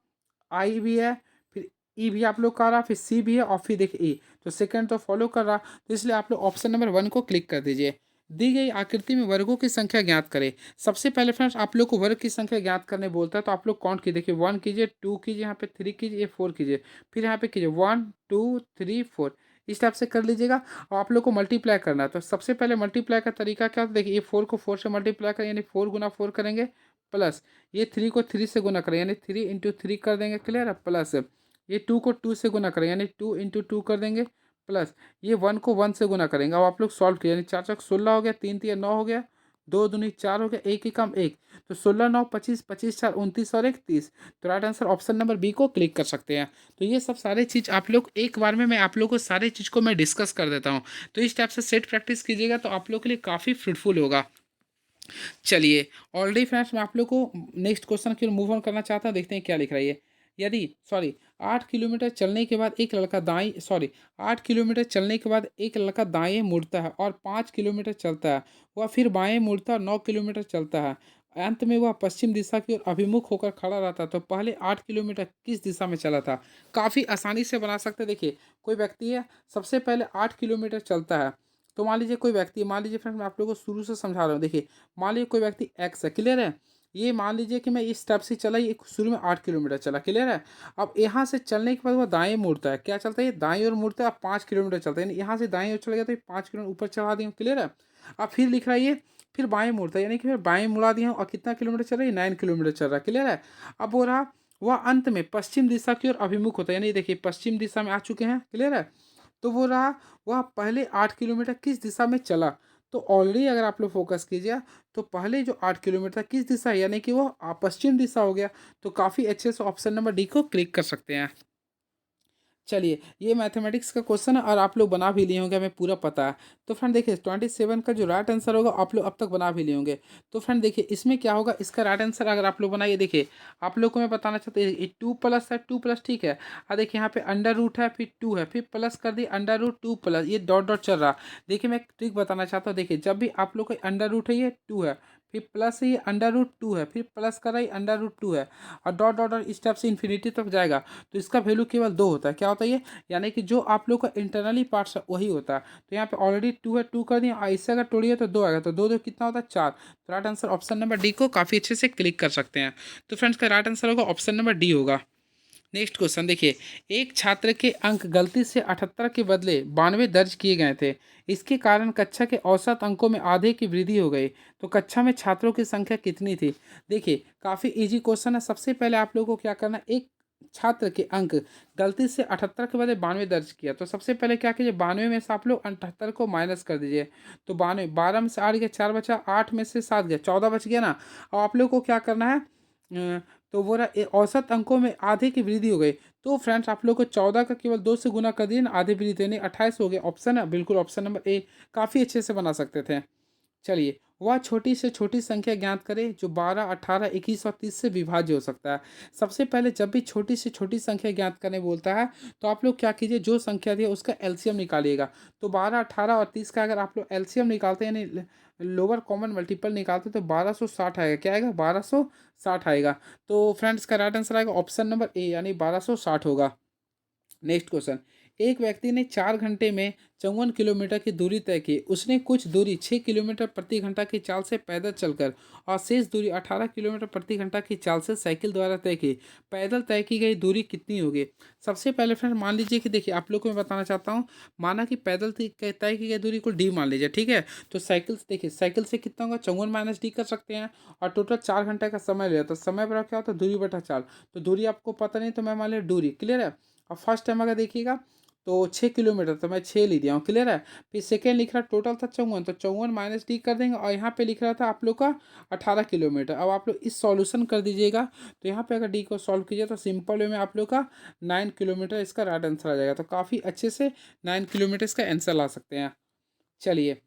I भी है, फिर E भी आप लोग का रहा, फिर C भी है और फिर देखिए E, तो सेकंड तो फॉलो कर रहा, तो इसलिए आप लोग ऑप्शन नंबर 1 को क्लिक कर दीजिए। दी गई आकृति में वर्गों की संख्या ज्ञात करें। सबसे पहले फ्रेंड्स आप लोग को वर्ग की संख्या ज्ञात करने बोलता है, तो आप लोग काउंट कीजिए। देखिए 1 कीजिए, 2 कीजिए, यहाँ पे 3 कीजिए, 4 कीजिए, फिर यहाँ पे कीजिए 1 2 3 4, इस टाइप से कर लीजिएगा। और आप लोग को मल्टीप्लाई करना है, तो सबसे पहले मल्टीप्लाई का तरीका क्या होता है, देखिए ये 4 को 4 से मल्टीप्लाई करें यानी 4 गुना 4 करेंगे, प्लस ये 3 को 3 से गुना करें यानी 3 इंटू 3 कर देंगे। क्लियर है। प्लस ये 2 को 2 से गुना करें यानी 2 इंटू 2 कर देंगे, प्लस ये 1 को 1 से गुना करेंगे। अब आप लोग सॉल्व किया यानी 4 चौक 16 हो गया, 3 3 9 हो गया, 2 दूनी 4 हो गया, एक ही कम एक, तो 16 9 25, 25 4 29 और 31। तो right answer option number B को क्लिक कर सकते हैं। तो ये सब सारे चीज़ आप लोग एक बार में मैं आप लोग को सारे चीज़ को मैं डिस्कस कर देता हूँ। तो इस टाइप से सेट प्रैक्टिस कीजिएगा तो आप लोग के लिए काफ़ी फ्रूटफुल होगा। चलिए ऑलरेडी फ्रेंड्स मैं आप लोग को नेक्स्ट क्वेश्चन की ओर मूव ऑन करना चाहता हूँ। देखते हैं क्या लिख रहा है ये। यदि सॉरी 8 किलोमीटर चलने के बाद एक लड़का दाएं सॉरी 8 किलोमीटर चलने के बाद एक लड़का दाएं मुड़ता है और 5 किलोमीटर चलता है, वह फिर बाएं मुड़ता है और 9 किलोमीटर चलता है, अंत में वह पश्चिम दिशा की ओर अभिमुख होकर खड़ा रहता, तो पहले 8 किलोमीटर किस दिशा में चला था। काफ़ी आसानी से बना सकते हैं। देखिए कोई व्यक्ति है, सबसे पहले 8 किलोमीटर चलता है, तो मान लीजिए कोई व्यक्ति, मान लीजिए फ्रेंड्स मैं आप लोगों को शुरू से समझा रहा हूँ। देखिए मान लीजिए कोई व्यक्ति एक्स है। क्लियर है। ये मान लीजिए कि मैं इस स्टेप से चला, ये शुरू में 8 किलोमीटर चला। क्लियर है। अब यहाँ से चलने के बाद वो दाएं मुड़ता है, क्या चलता है ये दाएं ओर मुड़ता है, 5 किलोमीटर चलता है, यानी यहाँ से दाएं ओर चला गया तो ये 5 किलोमीटर ऊपर चढ़ा दिया। क्लियर है। अब फिर लिख रहा है ये फिर बाएं मुड़ता है, यानी कि फिर बाएं मुड़ा दिया और कितना किलोमीटर चल रहा है 9 किलोमीटर चल रहा है। क्लियर है। अब हो रहा वह अंत में पश्चिम दिशा की ओर अभिमुख होता है, यानी देखिए पश्चिम दिशा में आ चुके हैं। क्लियर है। तो वो रहा वह पहले 8 किलोमीटर किस दिशा में चला। तो ऑलरेडी अगर आप लोग फोकस कीजिए तो पहले जो 8 किलोमीटर किस दिशा है यानी कि वो पश्चिम दिशा हो गया। तो काफ़ी अच्छे से ऑप्शन नंबर डी को क्लिक कर सकते हैं। चलिए ये मैथमेटिक्स का क्वेश्चन है और आप लोग बना भी लिए होंगे, हमें पूरा पता है। तो फ्रेंड देखिए 27 का जो राइट आंसर होगा आप लोग अब तक बना भी लिए होंगे। तो फ्रेंड देखिए इसमें क्या होगा, इसका राइट आंसर अगर आप लोग बनाइए, देखिए आप लोग को मैं बताना चाहता हूँ ये 2 प्लस है, 2 प्लस ठीक है। और देखिए यहाँ पे अंडर रूट है, फिर 2 है, फिर प्लस कर दिए अंडर रूट 2 प्लस, ये डॉट डॉट चल रहा। देखिए मैं एक ट्रिक बताना चाहता हूँ। देखिए जब भी आप लोग को अंडर रूट है ये 2 है, फिर प्लस है ये अंडर रूट 2 है, फिर प्लस कर रहा है अंडर रूट 2 है, और डॉट डॉट डॉट इस स्टेप से इन्फिनिटी तक जाएगा, तो इसका वैल्यू केवल 2 होता है। क्या होता है ये, यानी कि जो आप लोग का इंटरनली पार्ट्स है वही होता है। तो यहाँ पे ऑलरेडी 2 है, 2 कर दिया, और इससे अगर तोड़िए तो 2 आएगा, तो 2 2 कितना होता है 4। तो right answer option number D को काफ़ी अच्छे से क्लिक कर सकते हैं। तो फ्रेंड्स का राइट आंसर होगा ऑप्शन नंबर डी होगा। नेक्स्ट क्वेश्चन देखिए, एक छात्र के अंक गलती से 78 के बदले 92 दर्ज किए गए थे। इसके कारण कक्षा के औसत अंकों में आधे की वृद्धि हो गई। तो कक्षा में छात्रों की संख्या कितनी थी? देखिए, काफ़ी इजी क्वेश्चन है। सबसे पहले आप लोगों को क्या करना है, एक छात्र के अंक गलती से 78 के बदले 92 दर्ज किया, तो सबसे पहले क्या कीजिए, 92 में से आप लोग 78 को माइनस कर दीजिए। तो 92, 12 में से 8 गया, 4 बचा, 8 में से 7 गया, 14 बच गया ना। और आप लोग को क्या करना है, तो वो रहा औसत अंकों में आधे की वृद्धि हो गई। तो फ्रेंड्स आप लोग को 14 का केवल 2 से गुना कर दिए ना, आधे वृद्धि यानी 28 हो गया। ऑप्शन है बिल्कुल ऑप्शन नंबर ए, काफ़ी अच्छे से बना सकते थे। चलिए, वह छोटी से छोटी संख्या ज्ञात करें जो 12, 18, 21 और 30 से विभाज्य हो सकता है। सबसे पहले जब भी छोटी से छोटी संख्या ज्ञात करने बोलता है, तो आप लोग क्या कीजिए, जो संख्या दी है उसका एलसीएम निकालिएगा। तो 12, 18 और 30 का अगर आप लोग एलसीएम निकालते हैं यानी लोअर कॉमन मल्टीपल निकालते, तो 1260 आएगा। क्या आएगा? 1260 आएगा। तो फ्रेंड्स का राइट आंसर आएगा ऑप्शन नंबर ए यानी 1260 होगा। नेक्स्ट क्वेश्चन, एक व्यक्ति ने 4 घंटे में 54 किलोमीटर की दूरी तय की। उसने कुछ दूरी 6 किलोमीटर प्रति घंटा की चाल से पैदल चलकर और शेष दूरी 18 किलोमीटर प्रति घंटा की चाल से साइकिल द्वारा तय की। पैदल तय की गई दूरी कितनी होगी? सबसे पहले फ्रेंड मान लीजिए कि देखिए, आप लोग को मैं बताना चाहता हूँ, माना कि पैदल तय की गई दूरी को डी मान लीजिए, ठीक है। तो साइकिल से देखिए, साइकिल से कितना होगा, 54 माइनस डी कर सकते हैं। और टोटल 4 घंटे का समय लिया, तो समय बराबर क्या होता है, दूरी बटा 4। तो दूरी आपको पता नहीं, तो मैं मान लिया दूरी, क्लियर है। और फर्स्ट टाइम अगर देखिएगा तो 6 किलोमीटर, तो मैं 6 लिख दिया हूँ, क्लियर है। फिर सेकेंड लिख रहा टोटल था 54, तो 54 माइनस डी कर देंगे। और यहाँ पे लिख रहा था आप लोग का 18 किलोमीटर। अब आप लोग इस सॉल्यूशन कर दीजिएगा। तो यहाँ पे अगर डी को सॉल्व कीजिए तो सिंपल वे में आप लोग का 9 किलोमीटर इसका राइट आंसर आ जाएगा। तो काफ़ी अच्छे से 9 किलोमीटर इसका आंसर ला सकते हैं। चलिए,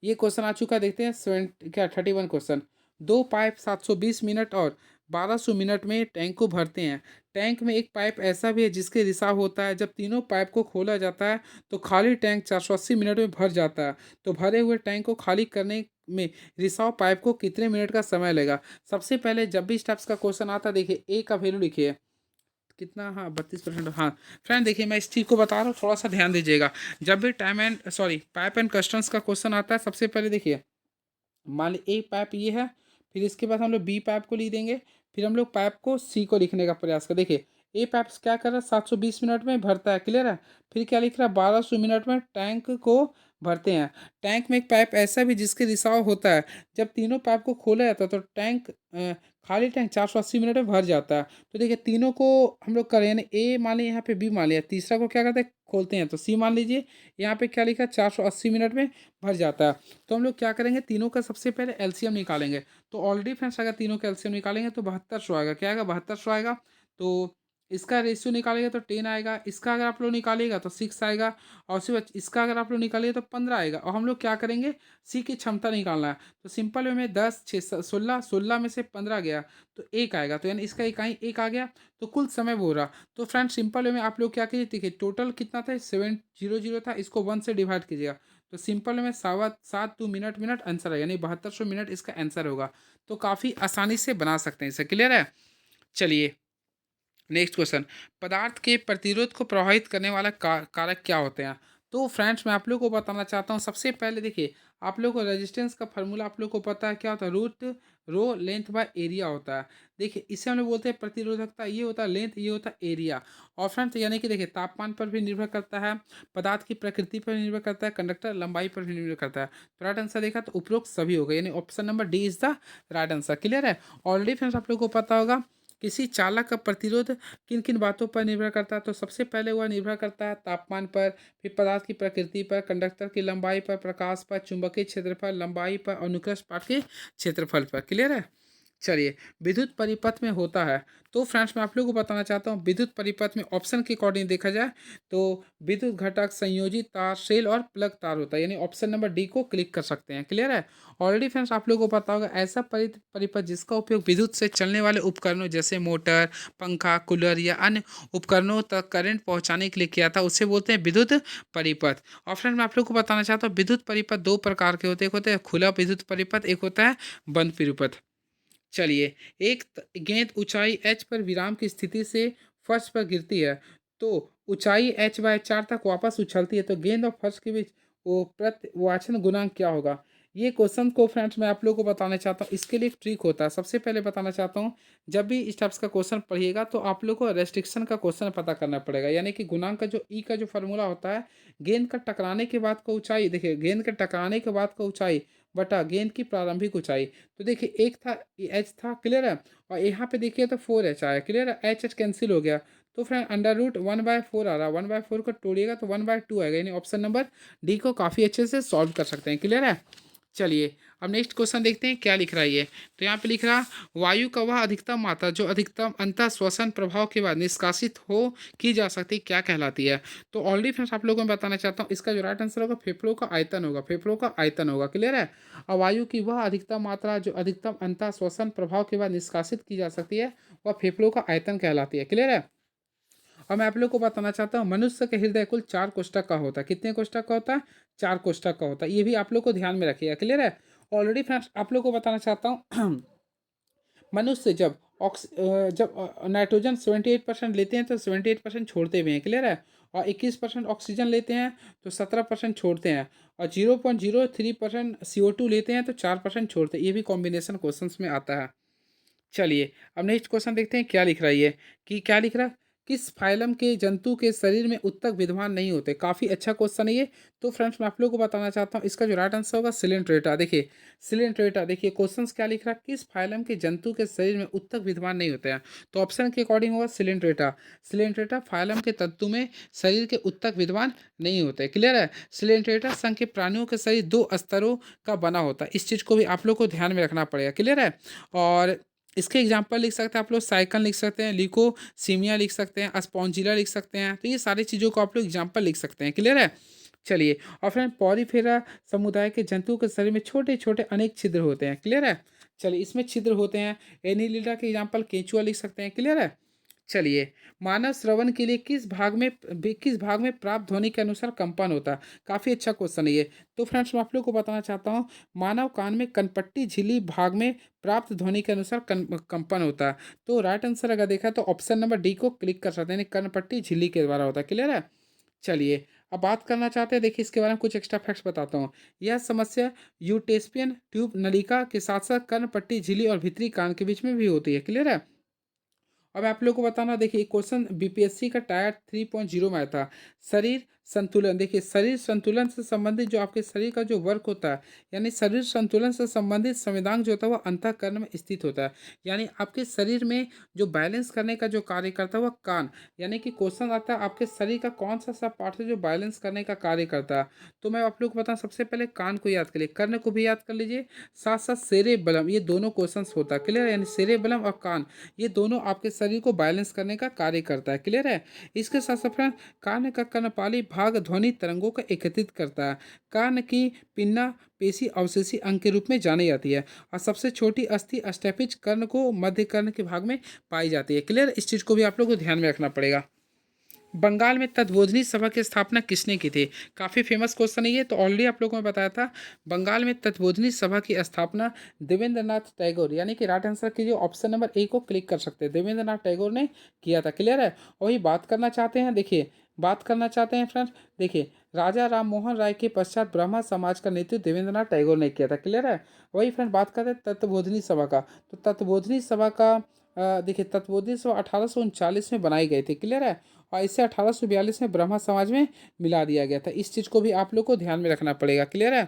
ये क्वेश्चन आ चुका है, देखते हैं 31 क्वेश्चन। दो पाइप 720 मिनट और 1200 मिनट में टैंक को भरते हैं। टैंक में एक पाइप ऐसा भी है जिसके रिसाव होता है। जब तीनों पाइप को खोला जाता है तो खाली टैंक 480 मिनट में भर जाता है। तो भरे हुए टैंक को खाली करने में रिसाव पाइप को कितने मिनट का समय लगेगा? सबसे पहले जब भी स्टेप्स का क्वेश्चन आता है, देखिए ए का वैल्यू लिखिए कितना, हाँ 32%, हाँ। फ्रेंड देखिए, मैं इस चीज़ को बता रहा हूँ, थोड़ा सा ध्यान दीजिएगा। जब भी पाइप एंड कस्टम्स का क्वेश्चन आता है, सबसे पहले देखिए, मान ली ए पाइप ये है, फिर इसके बाद हम लोग बी पाइप को लिख देंगे, फिर हम लोग पाइप को सी को लिखने का प्रयास करें। देखिए, ए पाइप क्या कर रहा है, 720 मिनट में भरता है, क्लियर है। फिर क्या लिख रहा है, 1200 मिनट में टैंक को भरते हैं। टैंक में एक पाइप ऐसा भी जिसके रिसाव होता है। जब तीनों पाइप को खोला जाता है तो टैंक खाली टैंक 480 मिनट में भर जाता है। तो देखिए, तीनों को हम लोग करें, यानी ए मान लिया, यहाँ पे बी मान लिया, तीसरा को क्या करते हैं, खोलते हैं, तो सी मान लीजिए। यहाँ पे क्या लिखा है, 480 मिनट में भर जाता है। तो हम लोग क्या करेंगे, तीनों का सबसे पहले एलसीएम निकालेंगे। तो ऑलरेडी फ्रेंड्स अगर तीनों का एलसीएम निकालेंगे तो 7200 आएगा। क्या आएगा, 7200 आएगा। तो इसका रेशियो निकालेंगे तो 10 आएगा। इसका अगर आप लोग निकालेगा तो 6 आएगा। और सिर्फ इसका अगर आप लोग निकालिए तो 15 आएगा। और हम लोग क्या करेंगे, सी की क्षमता निकालना है। तो सिंपल वे में 10, 6, 16, 16 में से 15 गया तो 1 आएगा। तो यानी इसका इकाई 1 आ गया। तो कुल समय वो रहा। तो फ्रेंड सिंपल वे में आप लोग क्या कीजिए, देखिए टोटल कितना था, 700 था, इसको 1 से डिवाइड कीजिएगा। तो सिंपल में 7 2 मिनट मिनट आंसर है, यानी 7200 मिनट इसका आंसर होगा। तो काफ़ी आसानी से बना सकते हैं इसे, क्लियर है। चलिए, नेक्स्ट क्वेश्चन, पदार्थ के प्रतिरोध को प्रभावित करने वाला कारक क्या होते हैं? तो फ्रेंड्स मैं आप लोग को बताना चाहता हूँ। सबसे पहले देखिए, आप लोग को रेजिस्टेंस का फार्मूला आप लोग को पता है, क्या होता है, root rho length by area होता है। देखिए, इसे हम लोग बोलते हैं प्रतिरोधकता, ये होता है लेंथ, ये होता है एरिया। और फ्रेंड्स यानी कि देखिए, तापमान पर भी निर्भर करता है, पदार्थ की प्रकृति पर निर्भर करता है, कंडक्टर लंबाई पर भी निर्भर करता है। तो राइट आंसर देखा तो उपरोक्त सभी होगा, यानी option number D is the right answer, clear है। ऑलरेडी फ्रेंड्स आप लोग को पता होगा, किसी चालक का प्रतिरोध किन किन बातों पर निर्भर करता है। तो सबसे पहले वह निर्भर करता है तापमान पर, फिर पदार्थ की प्रकृति पर, कंडक्टर की लंबाई पर, प्रकाश पर, चुंबकीय क्षेत्र पर, लंबाई पर, अनुप्रस्थ पाट के क्षेत्रफल पर, क्लियर है। चलिए, विद्युत परिपथ में होता है। तो फ्रेंड्स मैं आप लोगों को बताना चाहता हूँ, विद्युत परिपथ में ऑप्शन के अकॉर्डिंग देखा जाए तो विद्युत घटक, संयोजित तार, शेल और प्लग तार होता है, यानी ऑप्शन नंबर डी को क्लिक कर सकते हैं, क्लियर है। ऑलरेडी फ्रेंड्स आप लोगों को पता होगा, ऐसा परिपथ जिसका उपयोग विद्युत से चलने वाले उपकरणों जैसे मोटर, पंखा, कूलर या अन्य उपकरणों तक करंट पहुंचाने के लिए किया था, उसे बोलते हैं विद्युत परिपथ। और फ्रेंड मैं आप लोग को बताना चाहता हूँ, विद्युत परिपथ दो प्रकार के होते हैं, एक होता है खुला विद्युत परिपथ, एक होता है बंद परिपथ। चलिए, एक गेंद ऊंचाई h पर विराम की स्थिति से फर्श पर गिरती है, तो ऊंचाई h/4 तक वापस उछलती है, तो गेंद और फर्श के बीच वो प्रतिवाचन गुणांक क्या होगा? ये क्वेश्चन को फ्रेंड्स मैं आप लोगों को बताना चाहता हूँ, इसके लिए एक ट्रिक होता है। सबसे पहले बताना चाहता हूँ, जब भी इस टाइप्स का क्वेश्चन पढ़िएगा तो आप लोग को रेस्ट्रिक्शन का क्वेश्चन पता करना पड़ेगा, यानी कि गुणांक का जो ई का जो फार्मूला होता है, गेंद का टकराने के बाद का ऊंचाई, देखिए गेंद के टकराने के बाद का ऊंचाई बटा गेंद की प्रारंभिक ऊंचाई। तो देखिए एक था एच था, क्लियर है, और यहाँ पे देखिए तो 4h आया, क्लियर है, एच एच कैंसिल हो गया। तो फ्रेंड अंडर रूट 1/4 आ रहा है, 1/4 को तोड़िएगा तो 1/2 आएगा, यानी ऑप्शन नंबर डी को काफ़ी अच्छे से सॉल्व कर सकते हैं, क्लियर है। चलिए अब नेक्स्ट क्वेश्चन देखते हैं क्या लिख रहा है ये। तो यहाँ पे लिख रहा, वायु का वह अधिकतम मात्रा जो अधिकतम अंतः श्वसन प्रभाव के बाद निष्कासित हो की जा सकती क्या कहलाती है। तो ऑलरेडी फ्रेंड्स आप लोगों को मैं बताना चाहता हूँ, इसका जो राइट आंसर होगा फेफड़ों का आयतन होगा, फेफड़ों का आयतन होगा, क्लियर है। और वायु की वह अधिकतम मात्रा जो अधिकतम अंतः श्वसन प्रभाव के बाद निष्कासित की जा सकती है वह फेफड़ों का आयतन कहलाती है, क्लियर है। और मैं आप लोग को बताना चाहता हूँ, मनुष्य के हृदय कुल 4 कोष्ठक का होता है। कितने कोष्ठक का होता है? 4 कोष्ठक का होता है। ये भी आप लोग को ध्यान में रखिएगा, क्लियर है। ऑलरेडी फ्रेंड्स आप लोग को बताना चाहता हूँ मनुष्य जब नाइट्रोजन 78% लेते हैं तो 78% छोड़ते भी हैं, क्लियर है। और 21% ऑक्सीजन लेते हैं तो 17% छोड़ते हैं। और 0.03% CO2 लेते हैं तो 4% छोड़ते हैं। ये भी कॉम्बिनेशन क्वेश्चन में आता है। चलिए अब नेक्स्ट क्वेश्चन देखते हैं क्या लिख रहा है ये, कि क्या लिख रहा है, किस फाइलम के जंतु के शरीर में उत्तक विद्यमान नहीं होते। काफ़ी अच्छा क्वेश्चन है ये। तो फ्रेंड्स मैं आप लोगों को बताना चाहता हूँ, इसका जो राइट आंसर होगा सिलेंट्रेटा। देखिए सिलेंट्रेटा, देखिए क्वेश्चन क्या लिख रहा है, किस फाइलम के जंतु के शरीर में उत्तक विद्यमान नहीं होते हैं। तो ऑप्शन के अकॉर्डिंग होगा सिलेंट्रेटा। सिलेंट्रेटा फाइलम के तंतु में शरीर के उत्तक विद्यमान नहीं होते, क्लियर है। सिलेंट्रेटा संघ के प्राणियों के शरीर 2 स्तरों का बना होता है। इस चीज़ को भी आप लोग को ध्यान में रखना पड़ेगा, क्लियर है। और इसके एग्जाम्पल लिख सकते हैं आप लोग, साइकन लिख सकते हैं, लिकोसीमिया लिख सकते हैं, स्पॉन्जिला लिख सकते हैं। तो ये सारी चीज़ों को आप लोग एग्जाम्पल लिख सकते हैं, क्लियर है। चलिए और फ्रेंड पॉरीफेरा समुदाय के जंतुओं के शरीर में छोटे छोटे अनेक छिद्र होते हैं, क्लियर है। चलिए इसमें छिद्र होते हैं। एनीलिडा के एग्जाम्पल केंचुआ लिख सकते हैं, क्लियर है। चलिए मानव श्रवण के लिए किस भाग में प्राप्त ध्वनि के अनुसार कंपन होता है। काफ़ी अच्छा क्वेश्चन है ये। तो फ्रेंड्स मैं आप लोग को बताना चाहता हूँ, मानव कान में कनपट्टी झिल्ली भाग में प्राप्त ध्वनि के अनुसार कंपन होता है। तो राइट आंसर अगर देखा तो ऑप्शन नंबर डी को क्लिक कर सकते हैं, यानी कनपट्टी झिल्ली के द्वारा होता है, क्लियर है। चलिए अब बात करना चाहते हैं, देखिए इसके बारे में कुछ एक्स्ट्रा फैक्ट्स बताता हूँ। यह समस्या यूटेस्पियन ट्यूब नलिका के साथ साथ कर्णपट्टी झिल्ली और भीतरी कान के बीच में भी होती है, क्लियर है। अब आप लोग को बताना, देखिए क्वेश्चन बीपीएससी का टायर 3.0 में आया था। शरीर संतुलन, देखिए शरीर संतुलन से संबंधित जो आपके शरीर का जो वर्क होता है, यानी शरीर संतुलन से संबंधित संविधान जो होता है वह अंतःकरण में स्थित होता है। यानी आपके शरीर में जो बैलेंस करने का जो कार्य करता है वह कान, यानी कि क्वेश्चन आता है आपके शरीर का कौन सा सब पार्ट है जो बैलेंस करने का कार्य करता है। तो मैं आप लोग को बताऊं, सबसे पहले कान को याद करिए, कर्ण को भी याद कर लीजिए, साथ साथ सेरेबलम, ये दोनों क्वेश्चन होता है, क्लियर। यानी सेरेबलम और कान, ये दोनों आपके शरीर को बैलेंस करने का कार्य करता है, क्लियर है। इसके साथ साथ फ्रेंड कान का कर्णपाली भाग ध्वनि तरंगों को एकत्रित करता है। कान की पिन्ना पेशी अवशेषी अंग के रूप में जानी जाती है। और सबसे छोटी अस्थि स्टेपिज कर्ण को मध्य कर्ण के भाग में पाई जाती है, क्लियर। इस चीज़ को भी आप लोग को ध्यान में रखना पड़ेगा। बंगाल में तत्बोधिनी सभा की स्थापना किसने की थी। काफ़ी फेमस क्वेश्चन है ये। तो ऑलरेडी आप लोगों को मैं बताया था, बंगाल में तत्बोधिनी सभा की स्थापना देवेंद्र नाथ टैगोर, यानी कि राइट आंसर कीजिए, ऑप्शन नंबर ए को क्लिक कर सकते हैं, देवेंद्र नाथ टैगोर ने किया था, क्लियर है। वही बात करना चाहते हैं, देखिए बात करना चाहते हैं फ्रेंड्स, देखिए राजा राम मोहन राय के पश्चात ब्रह्मा समाज का नेतृत्व देवेंद्र नाथ टैगोर ने किया था, क्लियर है। वही फ्रेंड बात करते हैं तत्बोधिनी सभा का। तो तत्बोधिनी सभा का देखिए तत्बोधिनी सभा 1839 में बनाई गई थी, क्लियर है। और इसे 1842 में ब्रह्मा समाज में मिला दिया गया था। इस चीज़ को भी आप लोग को ध्यान में रखना पड़ेगा, क्लियर है।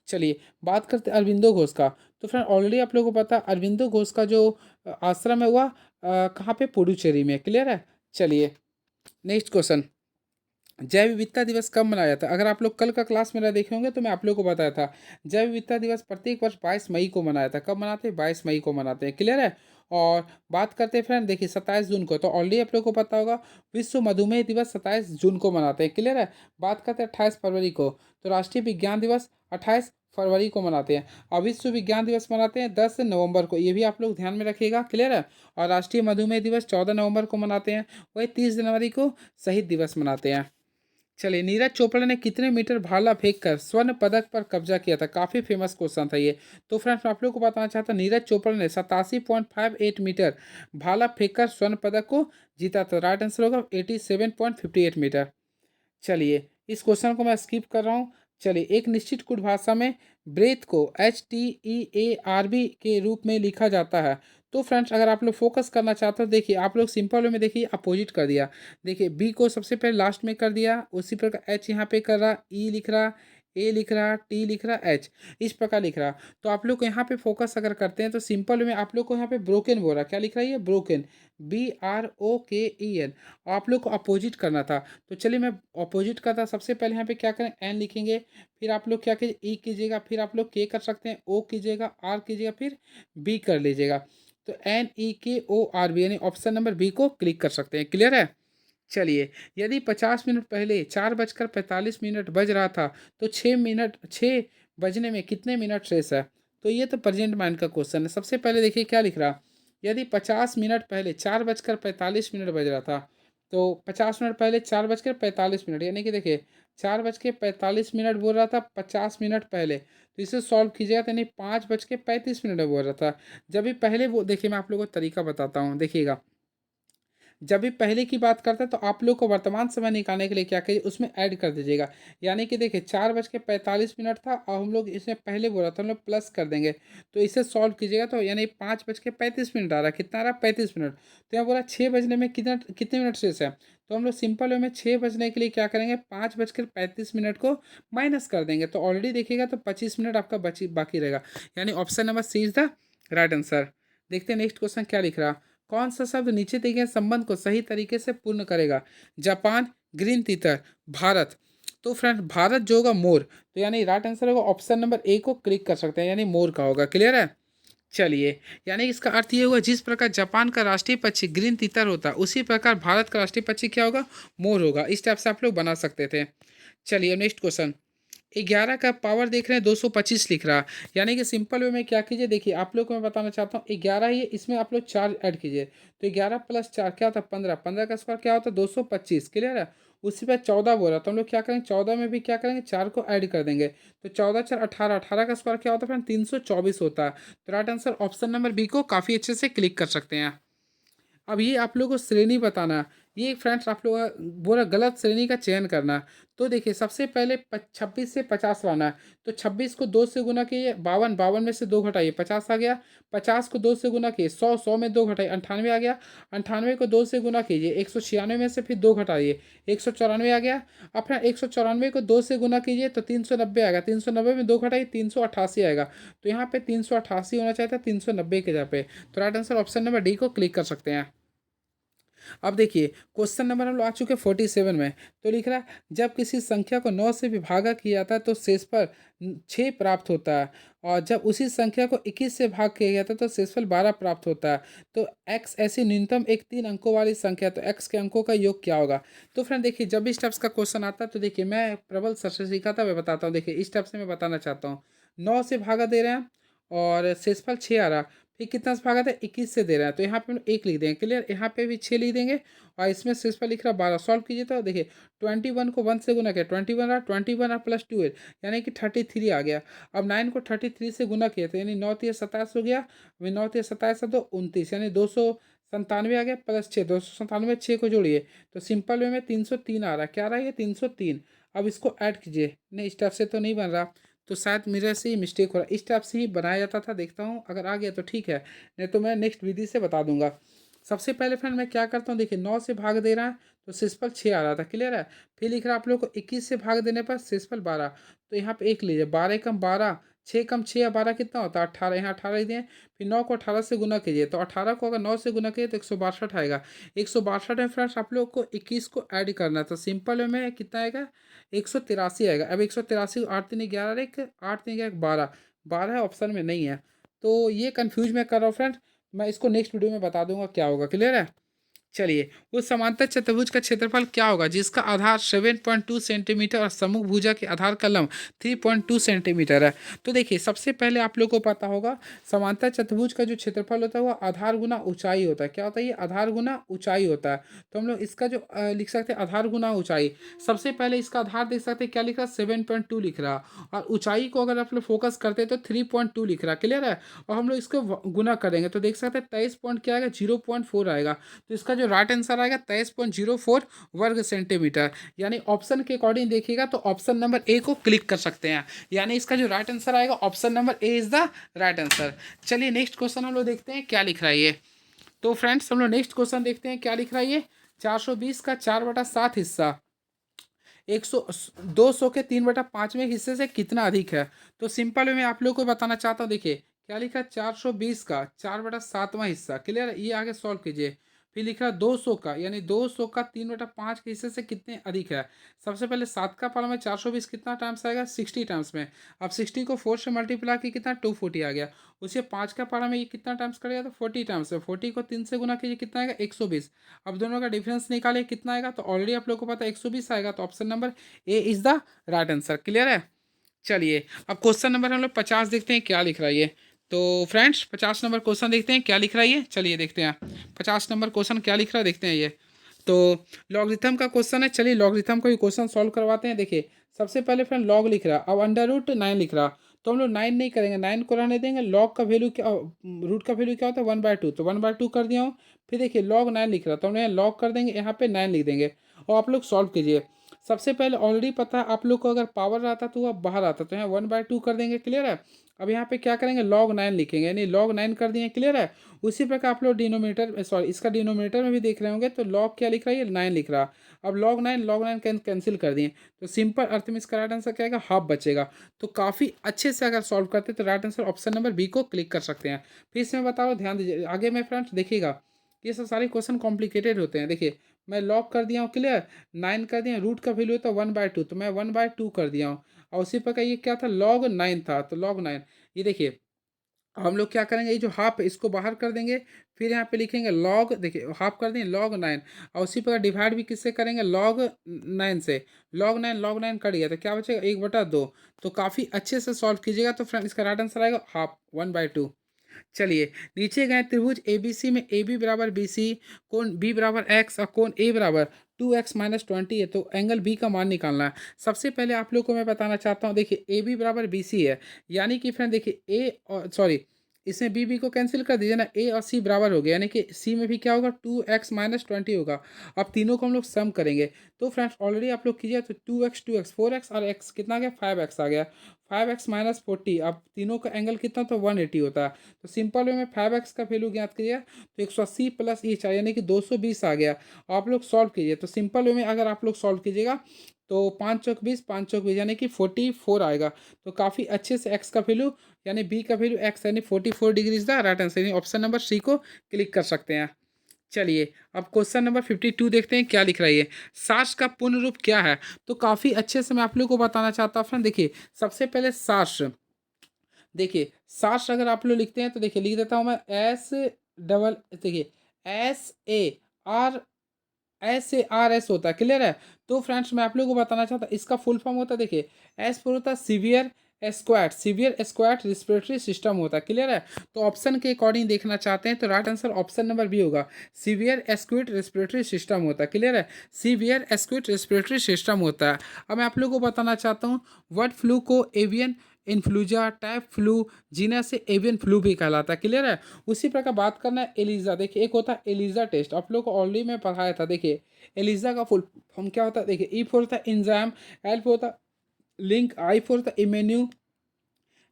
चलिए बात करते हैं अरविंदो घोष का। तो फ्रेंड ऑलरेडी आप लोगों को पता है अरविंदो घोष का जो आश्रम है वह कहाँ पे, पुडुचेरी में, क्लियर है। चलिए नेक्स्ट क्वेश्चन, जैव विविधता दिवस कब मनाया जाता है। अगर आप लोग कल का क्लास मेरा देखे होंगे तो मैं आप लोग को बताया था, जैव विविधता दिवस प्रत्येक वर्ष 22 मई को मनाया था। कब मनाते हैं? 22 मई को मनाते हैं, क्लियर है। और बात करते हैं फ्रेंड, देखिए 27 जून को, तो ऑलरेडी आप लोग को पता होगा विश्व मधुमेह दिवस 27 जून को मनाते हैं, क्लियर है। बात करते हैं 28 फरवरी को, तो राष्ट्रीय विज्ञान दिवस 28 फरवरी को मनाते हैं। और विश्व विज्ञान दिवस मनाते हैं 10 नवंबर को, ये भी आप लोग ध्यान में रखिएगा, क्लियर है। और राष्ट्रीय मधुमेह दिवस 14 नवंबर को मनाते हैं। वही 30 जनवरी को शहीद दिवस मनाते हैं। चलिए नीरज चोपड़ा ने कितने मीटर भाला फेंककर स्वर्ण पदक पर कब्जा किया था। काफ़ी फेमस क्वेश्चन था ये। तो फ्रेंड्स मैं आप लोग को बताना चाहता हूँ, नीरज चोपड़ा ने 87.58 मीटर भाला फेंककर स्वर्ण पदक को जीता था। राइट आंसर होगा 87.58 मीटर। चलिए इस क्वेश्चन को मैं स्किप कर रहा हूँ। चलिए, एक निश्चित कुट भाषा में ब्रेथ को HTEARB के रूप में लिखा जाता है। तो फ्रेंड्स, अगर आप लोग फोकस करना चाहते हो, देखिए आप लोग सिंपल वे में देखिए अपोजिट कर दिया। देखिए बी को सबसे पहले लास्ट में कर दिया, उसी प्रकार एच यहाँ पे कर रहा, ई लिख रहा, ए लिख रहा, टी लिख रहा, एच इस प्रकार लिख रहा। तो आप लोग को यहाँ पे फोकस अगर करते हैं तो सिंपल वे में आप लोग को यहाँ पे ब्रोकन बोल रहा, क्या लिख रहा है ये ब्रोकन, BROKEN। आप लोग को अपोजिट करना था। तो चलिए मैं अपोजिट का था, सबसे पहले यहाँ पे क्या करें, एन लिखेंगे, फिर आप लोग क्या कीजिए ई कीजिएगा, फिर आप लोग के कर सकते हैं, ओ कीजिएगा, आर कीजिएगा, फिर बी कर लीजिएगा। तो NEKORB यानी ऑप्शन नंबर बी को क्लिक कर सकते हैं। क्लियर है। चलिए, यदि 50 मिनट पहले 4:45 बज रहा था तो 6 बजने में कितने मिनट शेष है। तो ये तो प्रेजेंट माइंड का क्वेश्चन है। सबसे पहले देखिए क्या लिख रहा, यदि 50 मिनट पहले 4:45 बज रहा था, तो 50 मिनट पहले 4:45 यानी कि देखिए 4:45 बोल रहा था 50 मिनट पहले। तो इसे सॉल्व कीजिएगा तो यानी 5:35 में बोल रहा था। जब भी पहले वो देखिए, मैं आप लोगों को तरीका बताता हूँ, देखिएगा। जब भी पहले की बात करते हैं तो आप लोग को वर्तमान समय निकालने के लिए क्या करिए, उसमें ऐड कर दीजिएगा। यानी कि देखिए 4:45 था और हम लोग इसमें पहले बोला था, हम लोग प्लस कर देंगे। तो इसे सॉल्व कीजिएगा तो यानी 5:35 आ रहा है, कितना आ रहा है 35 मिनट। तो यहाँ बोला 6 बजने में कितना कितने मिनट शेष है। तो हम लोग सिंपल वे में 6 बजने के लिए क्या करेंगे, 5:35 को माइनस कर देंगे। तो ऑलरेडी देखिएगा तो 25 मिनट आपका बची बाकी रहेगा। यानी option number C is the right answer. देखते हैं नेक्स्ट क्वेश्चन क्या लिख रहा। कौन सा शब्द नीचे दिए गए संबंध को सही तरीके से पूर्ण करेगा। जापान, ग्रीन तीतर, भारत। तो फ्रेंड भारत जो होगा मोर, तो यानी राइट आंसर होगा ऑप्शन नंबर ए को क्लिक कर सकते हैं, यानी मोर का होगा। क्लियर है। चलिए, यानी इसका अर्थ ये हुआ, जिस प्रकार जापान का राष्ट्रीय पक्षी ग्रीन तीतर होता है उसी प्रकार भारत का राष्ट्रीय पक्षी क्या होगा, मोर होगा। इस टाइप से आप लोग बना सकते थे। चलिए नेक्स्ट क्वेश्चन। 11 का पावर देख रहे हैं 225 लिख रहा। यानी कि सिंपल वे में क्या कीजिए, देखिए आप लोग को मैं बताना चाहता हूँ 11 ही है, इसमें आप लोग 4 ऐड कीजिए। तो 11 + 4 क्या होता है 15, 15 का स्क्वायर क्या होता है 225। क्लियर है। उसी पे 14 बोला तो हम लोग क्या करेंगे, 14 में भी क्या करेंगे 4 को ऐड कर देंगे। तो 14 4 18, 18 का स्क्वायर क्या होता है फ्रेंड 324 होता है। तो right answer option number B को काफ़ी अच्छे से क्लिक कर सकते हैं। अब ये आप लोगों को श्रेणी बताना, ये फ्रेंड्स आप लोग बोला गलत श्रेणी का चयन करना। तो देखिए सबसे पहले 26 से 50 लाना है। तो 26 को 2 से गुना किए 52, 52 में से 2 घटाइए 50 आ गया। 50 को 2 से गुना किए 100, 100 में 2 घटाइए 98 आ गया। 98 को 2 से गुना कीजिए 196 में से फिर 2 घटाइए 194 आ गया। अब फिर 194 को 2 से गुना कीजिए तो 390 आएगा। 390 में 2 घटाइए 388 आएगा। तो यहाँ पे 388 होना चाहिए था 390 के जगह पे। तो right answer option number D को क्लिक कर सकते हैं। अब देखिए क्वेश्चन नंबर हम लोग आ चुके 47 में। तो लिख रहा है, जब किसी संख्या को 9 से विभागा किया जाता है तो शेषफल 6 प्राप्त होता है, और जब उसी संख्या को 21 से भाग किया जाता है तो शेषफल 12 प्राप्त होता है। तो x ऐसी न्यूनतम एक 3 अंकों वाली संख्या, तो x के अंकों का योग क्या होगा। तो फ्रेंड देखिए जब इस टाइप्स का क्वेश्चन आता है तो देखिए मैं प्रबल सर से सीखा था, मैं बताता हूँ। देखिए इस टाइप से मैं बताना चाहता हूँ, 9 से भागा दे रहे हैं और शेषफल 6 आ रहा, फिर कितना से भागा था 21 से दे रहा है। तो यहाँ पे हम 1 लिख देंगे। क्लियर। यहाँ पे भी 6 लिख देंगे और इसमें शेषफल लिख रहा 12। सॉल्व कीजिए तो देखिए 21 को 1 से गुना किया 21 रहा, 21 और प्लस 2 यानी कि 33 आ गया। अब 9 को 33 से गुना किया तो यानी 9 3 27 हो गया। 9 3 27 तो 29 यानी 297 आ गया प्लस 6, 297 6 को जोड़िए तो सिंपल वे में 303 आ रहा है। क्या रहा है ये 303। अब इसको ऐड कीजिए, नहीं इस टाइप से तो नहीं बन रहा, तो शायद मेरे से ही मिस्टेक हो रहा है। इस टाइप से ही बनाया जाता था, देखता हूँ अगर आ गया तो ठीक है, नहीं तो मैं नेक्स्ट विधि से बता दूंगा। सबसे पहले फ्रेंड मैं क्या करता हूँ, देखिए 9 से भाग दे रहा है तो शेषफल 6 आ रहा था। क्लियर है। फिर लिख रहा है आप लोग को 21 से भाग देने पर शेषफल 12। तो यहाँ पे 1 लीजिए, 12 कम 12, 6 कम 6 या 12 कितना होता है 18। यहाँ 18 लिख दिए। फिर 9 को 18 से गुना कीजिए तो 18 को अगर 9 से गुना कीजिए तो 162 आएगा। 162 में फ्रेंड्स आप लोग को 21 को ऐड करना है तो सिंपल में कितना आएगा 183 आएगा। अब 183 8 3 11 एक 8 3 11 12, 12 ऑप्शन में नहीं है। तो ये कंफ्यूज मैं कर रहा हूँ फ्रेंड, मैं इसको नेक्स्ट वीडियो में बता दूंगा क्या होगा। क्लियर है। चलिए, उस समांतर चतुर्भुज का क्षेत्रफल क्या होगा जिसका आधार 7.2 सेंटीमीटर और सम्मुख भुजा के आधार का लंब 3.2 सेंटीमीटर है। तो देखिए सबसे पहले आप लोग को पता होगा समांतर चतुर्भुज का जो क्षेत्रफल होता है वो आधार गुना ऊंचाई होता है। क्या होता है ये आधार गुना ऊंचाई होता है। तो हम लोग इसका जो लिख सकते हैं आधार गुना ऊंचाई। सबसे पहले इसका आधार देख सकते हैं क्या लिख रहा है 7.2 लिख रहा, और ऊंचाई को अगर आप लोग फोकस करते हैं तो 3.2 लिख रहा। क्लियर है। और हम लोग इसको गुना करेंगे तो देख सकते हैं 23 पॉइंट क्या आएगा 0.4 आएगा। तो इसका जो जो राइट आंसर आएगा 23.04 वर्ग सेंटीमीटर। यानी ऑप्शन के अकॉर्डिंग देखिएगा तो ऑप्शन नंबर ए को क्लिक कर सकते हैं। यानी इसका जो राइट आंसर आएगा option number A is the right answer. चलिए नेक्स्ट क्वेश्चन हम लोग देखते हैं क्या लिख रहा है ये। तो फ्रेंड्स हम लोग नेक्स्ट क्वेश्चन देखते हैं क्या लिख रहा है ये। 420 का 4/7 हिस्सा 200 के 3/5वें हिस्से से कितना अधिक है। तो सिंपल वे में आप लोग को बताना चाहता हूँ। देखिए क्या लिखा है, 420 का 4/7वां हिस्सा, क्लियर है, ये आगे सॉल्व कीजिए। फिर लिखा है 200 का, यानी 200 का 3/5 के हिस्से से कितने अधिक है। सबसे पहले 7 का पावर में 420 कितना टाइम्स आएगा, 60 टाइम्स में। अब 60 को 4 से मल्टीप्लाई की कितना, 240 आ गया। उसे 5 का पावर में ये कितना टाइम्स करेगा, तो 40 टाइम्स में। 40 को 3 से गुना कीजिए कितना आएगा, 120। अब दोनों का डिफरेंस निकाले कितना आएगा, तो ऑलरेडी आप लोग को पता है 120 आएगा। तो option number A is the right answer, clear है। चलिए अब क्वेश्चन नंबर हम लोग 50 देखते हैं क्या लिख रहा है ये। तो फ्रेंड्स 50 नंबर क्वेश्चन देखते हैं क्या लिख रहा है ये। चलिए देखते हैं 50 नंबर क्वेश्चन क्या लिख रहा है, देखते हैं ये। तो लॉगरिथम का क्वेश्चन है। चलिए लॉगरिथम का भी क्वेश्चन सॉल्व करवाते हैं। देखिए सबसे पहले फ्रेंड लॉग लिख रहा, अब √9 लिख रहा। तो हम लोग 9 नहीं करेंगे, 9 को रहने देंगे। लॉग का वैल्यू क्या, रूट का वैल्यू क्या होता है, 1/2। तो 1/2 कर दिया हूँ। फिर देखिए लॉग 9 लिख रहा, तो हम लोग लॉग कर देंगे, यहाँ पे 9 लिख देंगे और आप लोग सॉल्व कीजिए। सबसे पहले ऑलरेडी पता है आप लोग को, अगर पावर रहता तो वह बाहर आता, तो यहाँ 1/2 कर देंगे, क्लियर है। अब यहाँ पे क्या करेंगे, log 9 लिखेंगे, यानी log 9 कर दिए, क्लियर है। उसी प्रकार आप लोग डिनोमिनेटर, सॉरी इसका डिनोमिनेटर में भी देख रहे होंगे, तो log क्या लिख रहा है, ये 9 लिख रहा। अब log 9 कैंसिल कर दिए, तो सिंपल अर्थ में इसका राइट आंसर क्या आएगा, हाफ बचेगा। तो काफ़ी अच्छे से अगर सॉल्व करते तो right answer option number B को क्लिक कर सकते हैं। फिर इसमें बताओ, ध्यान दीजिए आगे में फ्रेंड्स, देखिएगा ये सब सारे क्वेश्चन कॉम्प्लिकेटेड होते हैं। देखिए मैं लॉग कर दिया हूँ, क्लियर, 9 कर दिया, रूट का वैल्यू था 1/2, तो मैं 1/2 कर दिया हूँ। और उसी प्रकार ये क्या था, log 9 था, तो log 9, ये देखिए हम लोग क्या करेंगे, ये जो हाफ है इसको बाहर कर देंगे। फिर यहाँ पे लिखेंगे log, देखिए हाफ कर देंगे log 9, और उसी प्रकार डिवाइड भी किससे करेंगे, log 9 से। log 9 कट गया तो क्या बचेगा, 1/2। तो काफ़ी अच्छे से सॉल्व कीजिएगा। तो फ्रेंड इसका राइट आंसर आएगा हाफ, 1/2। चलिए नीचे गए त्रिभुज ABC में AB बराबर BC, कोण B बराबर X और कोण A बराबर 2x-20 है। तो एंगल B का मान निकालना है। सबसे पहले आप लोग को मैं बताना चाहता हूँ, देखिए AB बराबर BC है, यानी कि फ्रेंड देखिए A और सॉरी इसमें B को कैंसिल कर दीजिए ना, A और C बराबर हो गया, यानी कि C में भी क्या होगा, 2x-20 होगा। अब तीनों को हम लोग सम करेंगे। तो फ्रेंड्स ऑलरेडी आप लोग कीजिए, तो 2x 4x और x कितना आ गया, 5x आ गया। 5x-40, अब तीनों का एंगल कितना, तो 180 होता है। तो सिंपल वे में 5x का वैल्यू ज्ञात कीजिए, तो 180 प्लस ये चाहिए, यानी कि 220 आ गया। आप लोग सॉल्व कीजिए, तो सिंपल वे में अगर आप लोग सॉल्व कीजिएगा तो 5 चौक 20, 5 चौक 20, यानी कि 44 आएगा। तो काफ़ी अच्छे से x का वैल्यू, यानी b का वैल्यू x, यानी 44 degree is the right answer, यानी ऑप्शन नंबर सी को क्लिक कर सकते हैं। चलिए अब क्वेश्चन नंबर 52 देखते हैं क्या लिख रहा है ये। सार्स का पूर्ण रूप क्या है। तो काफ़ी अच्छे से मैं आप लोग को बताना चाहता हूँ फ्रेंड। देखिए सबसे पहले सार्स, देखिए सार्स अगर आप लोग लिखते हैं तो देखिए लिख देता हूँ मैं, देखिए आर SARS होता है, क्लियर है। तो फ्रेंड्स मैं आप लोगों को बताना चाहता हूँ, इसका फुल फॉर्म होता है, देखिए एस पर होता है सीवियर स्क्वाट रिस्पिरेटरी सिस्टम होता है, क्लियर है। तो ऑप्शन के अकॉर्डिंग देखना चाहते हैं तो right answer option number B होगा, सीवियर एस्क्यूट रेस्पिरेटरी सिस्टम होता है, क्लियर है। सीवियर एस्क्यूट रेस्पिरेटरी सिस्टम होता है। अब मैं आप लोगों को बताना चाहता हूँ, वर्ड फ्लू को एवियन इन्फ्लूजा, टाइप फ्लू, जीनस से एवियन फ्लू भी कहलाता है, क्लियर है। उसी प्रकार बात करना है एलिजा, देखिए एक होता है एलिजा टेस्ट, आप लोग को ऑलरेडी मैं पढ़ाया था। देखिए एलिजा का फुल फॉर्म क्या होता है, देखिए ई फोर होता है इंजाम, एल फोर होता है लिंक, आई फोर होता है इम्यून्यू,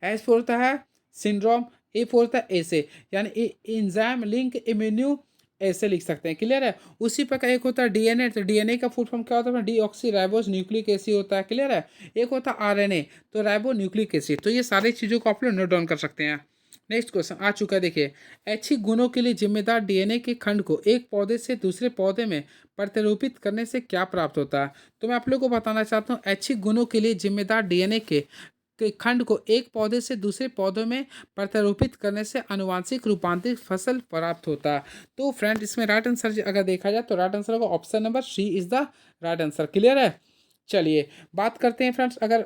एस फोर होता है सिंड्रोम, ए फोर होता है ऐसे, यानी इंजाम लिंक इम्यून्यू ऐसे लिख सकते हैं, क्लियर है। उसी प्रकार एक होता है डीएनए, तो डीएनए का फुल फॉर्म क्या होता है, डीऑक्सी राइबोस न्यूक्लिक एसिड होता है, क्लियर है। एक होता है आरएनए, तो राइबो न्यूक्लिक एसिड। तो ये सारी चीज़ों को आप लोग नोट डाउन कर सकते हैं। नेक्स्ट क्वेश्चन आ चुका है, देखिए ऐच्छिक गुणों के लिए जिम्मेदार डीएनए के खंड को एक पौधे से दूसरे पौधे में प्रत्यारोपित करने से क्या प्राप्त होता है। तो मैं आप लोग को बताना चाहता हूँ, ऐच्छिक गुणों के लिए जिम्मेदार डीएनए के खंड को एक पौधे से दूसरे पौधे में प्रत्यारोपित करने से आनुवांशिक रूपांतरित फसल प्राप्त होता है। तो फ्रेंड इसमें राइट आंसर अगर देखा जाए तो राइट आंसर होगा option number C is the right answer, clear है। चलिए बात करते हैं फ्रेंड्स, अगर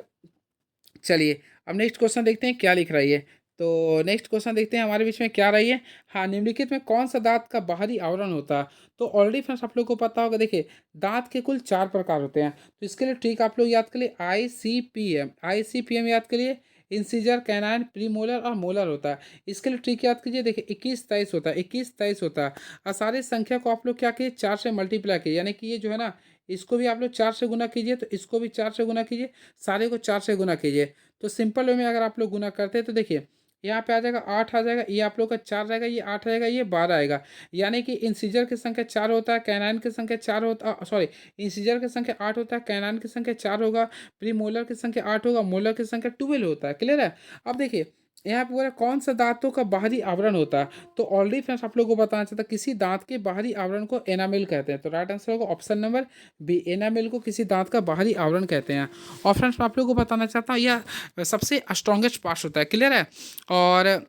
चलिए अब नेक्स्ट क्वेश्चन देखते हैं क्या लिख रही है। तो नेक्स्ट क्वेश्चन देखते हैं हमारे बीच में क्या रही है। हाँ, निम्नलिखित में कौन सा दांत का बाहरी आवरण होता है। तो ऑलरेडी फ्रेंड्स आप लोग को पता होगा, देखिए दांत के कुल 4 प्रकार होते हैं। तो इसके लिए ट्रिक आप लोग याद करिए, ICPM याद करिए, इंसीजर, कैनाइन, प्री मोलर और मोलर होता है। इसके लिए ट्रिक याद कीजिए, देखिए 21 23 होता है, 21 23 होता है। और सारी संख्या को आप लोग क्या कीजिए, 4 से मल्टीप्लाई कीजिए, यानी कि ये जो है ना, इसको भी आप लोग 4 से गुना कीजिए, तो इसको भी 4 से गुना कीजिए, सारे को 4 से गुना कीजिए। तो सिंपल वे में अगर आप लोग गुना करते हैं तो देखिए यहाँ पे आ जाएगा 8 आ जाएगा, ये आप लोग का 4 रहेगा, ये 8 रहेगा, ये 12 आएगा। यानी कि इंसीजर की संख्या 4 होता है, कैनाइन की संख्या 4 होता, सॉरी, इंसीजर की संख्या 8 होता है, कैनाइन की संख्या 4 होगा, प्री मोलर की संख्या 8 होगा, मोलर की संख्या 12 होता है। क्लियर है? अब देखिए यहाँ पे बोला कौन सा दांतों का बाहरी आवरण होता है। तो ऑलरेडी फ्रेंड्स आप लोगों को बताना चाहता किसी दांत के बाहरी आवरण को एनामेल कहते हैं। तो राइट आंसर होगा ऑप्शन नंबर बी, एनामेल को किसी दांत का बाहरी आवरण कहते हैं। और फ्रेंड्स मैं आप लोगों को बताना चाहता हूँ यह सबसे स्ट्रॉन्गेस्ट पार्ट होता है। क्लियर है? और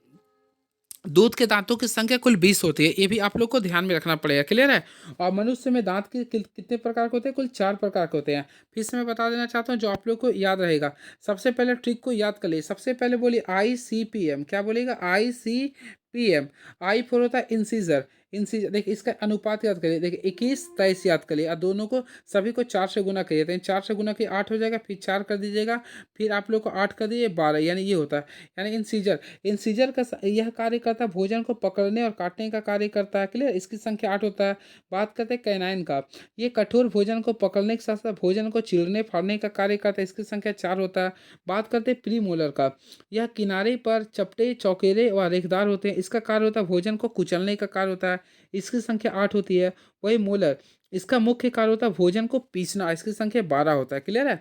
दूध के दांतों की संख्या कुल 20 होती है, ये भी आप लोग को ध्यान में रखना पड़ेगा। क्लियर है? और मनुष्य में दांत के कितने प्रकार के होते हैं? कुल 4 प्रकार के होते हैं। फिर से मैं बता देना चाहता हूँ जो आप लोग को याद रहेगा। सबसे पहले ट्रिक को याद कर लिए। सबसे पहले बोलिए ICPM, क्या बोलेगा? ICPM। आई फोर होता है इंसीजर, इंसीजर देखिए इसका अनुपात याद करिए, देखिए 21 23 याद करिए, और दोनों को सभी को 4 से गुना करिए, तो 4 से गुना के 8 हो जाएगा, फिर 4 कर दीजिएगा, फिर आप लोग को 8 कर दीजिए 12, यानी ये होता है। यानी इंसीजर, इंसीजर का यह कार्य करता है भोजन को पकड़ने और काटने का कार्य करता है। क्लियर? इसकी संख्या 8 होता है। बात करते हैं कैनाइन का, ये कठोर भोजन को पकड़ने के साथ साथ भोजन को चीरने फाड़ने का कार्य करता है, इसकी संख्या 4 होता है। बात करते हैं प्री मोलर का, यह किनारे पर चपटे चौकेरे व रेखदार होते हैं, इसका कार्य होता है भोजन को कुचलने का कार्य होता है, इसकी संख्या 8 होती है। वही मोलर, इसका मुख्य कार्य होता है भोजन को पीसना, इसकी संख्या 12 होता है। क्लियर है?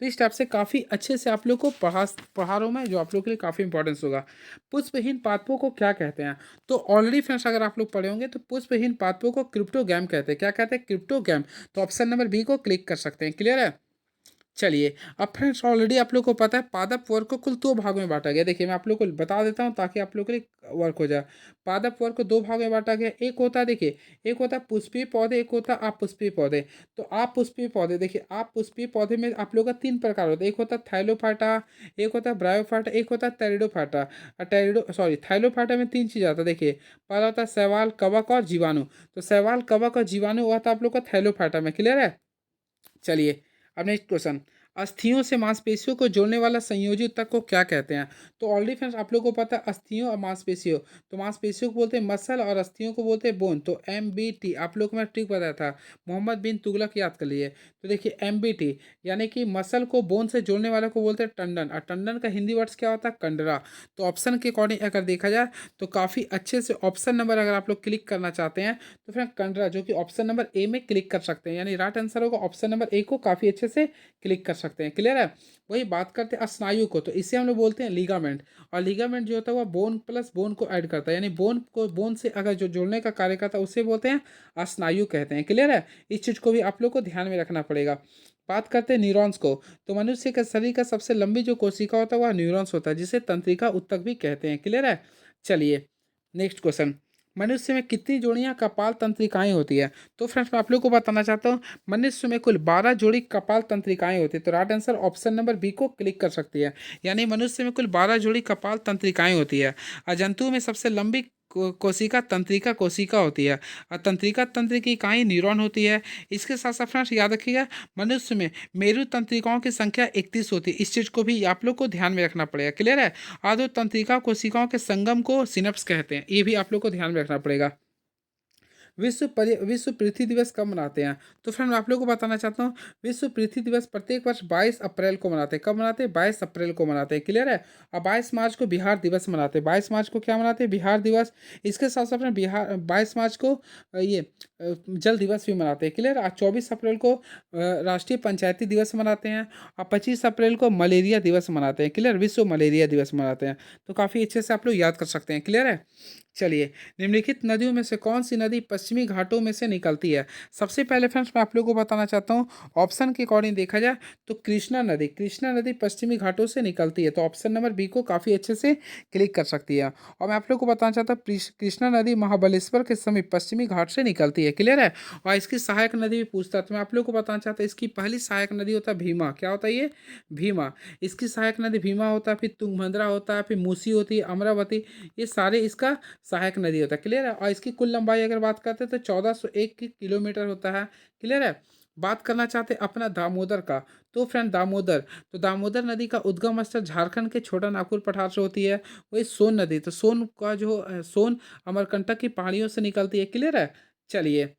तो इस टाइप से काफ़ी अच्छे से आप लोग को पढ़ा रहा हूँ मैं, जो आप लोग के लिए काफ़ी इंपॉर्टेंस होगा। पुष्पहीन पादपों को क्या कहते हैं? तो ऑलरेडी फ्रेंड्स अगर आप लोग पढ़े होंगे तो पुष्पहीन पादपों को क्रिप्टोगैम कहते हैं। क्या कहते हैं? क्रिप्टोगैम। तो ऑप्शन नंबर बी को क्लिक कर सकते हैं। क्लियर है? चलिए, अब फ्रेंड्स ऑलरेडी आप लोग को पता है पादप वर्ग को कुल 2 भाग में बांटा गया। देखिए मैं आप लोग को बता देता हूँ ताकि आप लोग के लिए वर्क हो जाए। पादप वर्ग को 2 भाग में बांटा गया। एक होता है, देखिए एक होता है पुष्पीय पौधे, एक होता है अपुष्पीय पौधे। तो अपुष्पीय पौधे, देखिए अपुष्पीय पौधे में आप लोग का 3 प्रकार होता है। एक होता है थाइलोफाटा, एक होता है ब्रायोफाटा, एक होता है टेरिडोफाटा। थाइलोफाटा में 3 चीज़ आता है। देखिए पहला होता है शैवाल, कवक और जीवाणु। तो शैवाल, कवक और जीवाणु हुआ था आप लोग का थाइलोफाटा में। क्लियर है? चलिए, अब नेक्स्ट क्वेश्चन, अस्थियों से मांसपेशियों को जोड़ने वाला संयोजी ऊतक को क्या कहते हैं? तो ऑलरेडी फ्रेंड्स आप लोगों को पता है अस्थियों और मांसपेशियों, तो मांसपेशियों को बोलते हैं मसल और अस्थियों को बोलते हैं बोन। तो MBT आप लोग को मैं ट्रिक बताया था, मोहम्मद बिन तुगलक याद कर लिए। तो देखिए MBT यानी कि मसल को बोन से जोड़ने वाले को बोलते हैं टंडन, और टंडन का हिंदी वर्ड्स क्या होता है? कंडरा। तो ऑप्शन के अकॉर्डिंग अगर देखा जाए तो काफ़ी अच्छे से ऑप्शन नंबर अगर आप लोग क्लिक करना चाहते हैं तो फ्रेंड कंडरा, जो कि ऑप्शन नंबर ए में क्लिक कर सकते हैं, यानी राइट आंसर होगा ऑप्शन नंबर ए को काफ़ी अच्छे से क्लिक कर सकते हैं। क्लियर है? वही बात करते हैं स्नायु को, तो इसे हम लोग बोलते हैं लिगामेंट। और लिगामेंट जो होता है वह बोन प्लस बोन को ऐड करता है, यानी बोन को बोन से अगर जो जोड़ने का कार्य करता है उसे बोलते हैं स्नायु कहते हैं। क्लियर है? इस चीज़ को भी आप लोग को ध्यान में रखना पड़ेगा। बात करते हैं न्यूरॉन्स को, तो मनुष्य के शरीर का सबसे लंबी जो कोशिका होता है वह न्यूरॉन्स होता है, जिसे तंत्रिका ऊतक भी कहते हैं। क्लियर है? चलिए नेक्स्ट क्वेश्चन, मनुष्य में कितनी जोड़ियां कपाल तंत्रिकाएं होती है? तो फ्रेंड्स मैं आप लोग को बताना चाहता हूँ मनुष्य में कुल 12 जोड़ी कपाल तंत्रिकाएं होती है। तो right answer option number B को क्लिक कर सकती है, यानी मनुष्य में कुल 12 जोड़ी कपाल तंत्रिकाएं होती है। और जंतु में सबसे लंबी कोशिका तंत्रिका कोशिका होती है, और तंत्रिका तंत्र की इकाई न्यूरॉन होती है। इसके साथ साथ फ्रेंड्स याद रखिएगा मनुष्य में मेरु तंत्रिकाओं की संख्या 31 होती है, इस चीज़ को भी आप लोग को ध्यान में रखना पड़ेगा। क्लियर है? आधो तंत्रिका कोशिकाओं के संगम को सिनप्स कहते हैं, ये भी आप लोग को ध्यान में रखना पड़ेगा। विश्व पृथ्वी दिवस कब मनाते हैं? तो फ्रेंड मैं आप लोगों को बताना चाहता हूँ विश्व पृथ्वी दिवस प्रत्येक वर्ष 22 अप्रैल को मनाते हैं। कब मनाते हैं? 22 अप्रैल को मनाते हैं। क्लियर है? और 22 मार्च को बिहार दिवस मनाते हैं। 22 मार्च को क्या मनाते हैं? बिहार दिवस। इसके साथ साथ फ्रेंड बिहार 22 मार्च को जल दिवस भी मनाते हैं। क्लियर? आज 24 अप्रैल को राष्ट्रीय पंचायती दिवस मनाते हैं, और 25 अप्रैल को मलेरिया दिवस मनाते हैं। क्लियर? विश्व मलेरिया दिवस मनाते हैं। तो काफ़ी अच्छे से आप लोग याद कर सकते हैं। क्लियर है? चलिए, निम्नलिखित नदियों में से कौन सी नदी पश्चिमी घाटों में से निकलती है? सबसे पहले फ्रेंड्स मैं आप लोगों को बताना चाहता हूँ ऑप्शन के अकॉर्डिंग देखा जाए तो कृष्णा नदी पश्चिमी घाटों से निकलती है। तो ऑप्शन नंबर बी को काफ़ी अच्छे से क्लिक कर सकती है। और मैं आप लोग को बताना चाहता हूँ कृष्णा नदी महाबलेश्वर के समीप पश्चिमी घाट से निकलती है। क्लियर है? और इसकी सहायक नदी भी पूछता है, तो मैं आप लोग को बताना चाहता हूँ इसकी पहली सहायक नदी होता है भीमा। क्या होता है ये? भीमा। इसकी सहायक नदी भीमा होता है, फिर तुंगभद्रा होता है, फिर मूसी होती है, अमरावती, ये सारे इसका सहायक नदी होता है। क्लियर है? और इसकी कुल लंबाई अगर बात करते हैं तो 1401 किलोमीटर होता है। क्लियर है? बात करना चाहते हैं अपना दामोदर का, तो फ्रेंड दामोदर, तो दामोदर नदी का उद्गम स्थल झारखंड के छोटा नागपुर पठार से होती है। वही सोन नदी, तो सोन का जो सोन अमरकंटक की पहाड़ियों से निकलती है। क्लियर है। चलिए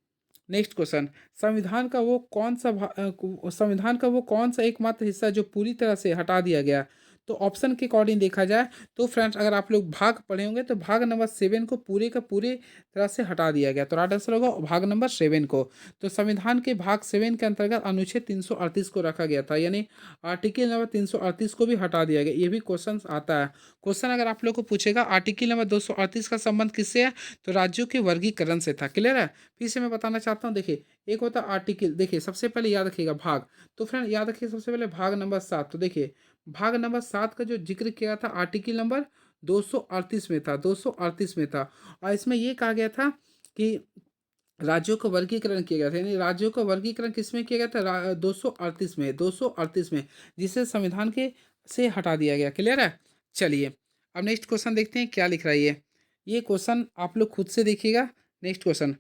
नेक्स्ट क्वेश्चन, संविधान का वो कौन सा एकमात्र हिस्सा जो पूरी तरह से हटा दिया गया। तो ऑप्शन के अकॉर्डिंग देखा जाए तो फ्रेंड्स, अगर आप लोग भाग पढ़े होंगे तो भाग नंबर 7 को पूरे का पूरे तरह से हटा दिया गया। तो राइट आंसर होगा भाग नंबर 7 को। तो संविधान के भाग 7 के अंतर्गत अनुच्छेद 338 को रखा गया था, यानी आर्टिकल नंबर 338 को भी हटा दिया गया। ये भी क्वेश्चन आता है। क्वेश्चन अगर आप लोग को पूछेगा आर्टिकल नंबर 238 का संबंध किससे है, तो राज्यों के वर्गीकरण से था। क्लियर है। फिर से मैं बताना चाहता हूँ, देखिए एक होता है आर्टिकल, देखिए सबसे पहले याद रखिएगा भाग, तो फ्रेंड याद रखिए सबसे पहले भाग नंबर 7। तो देखिए भाग नंबर 7 का जो जिक्र किया था आर्टिकल नंबर 238 में था, 238 में था। और इसमें ये कहा गया था कि राज्यों का वर्गीकरण किया गया था, यानी राज्यों का वर्गीकरण किसमें किया गया था, 238 में, 238 में, जिसे संविधान के से हटा दिया गया। क्लियर है। चलिए अब नेक्स्ट क्वेश्चन देखते हैं क्या लिख रहा है ये क्वेश्चन आप लोग खुद से देखिएगा। नेक्स्ट क्वेश्चन,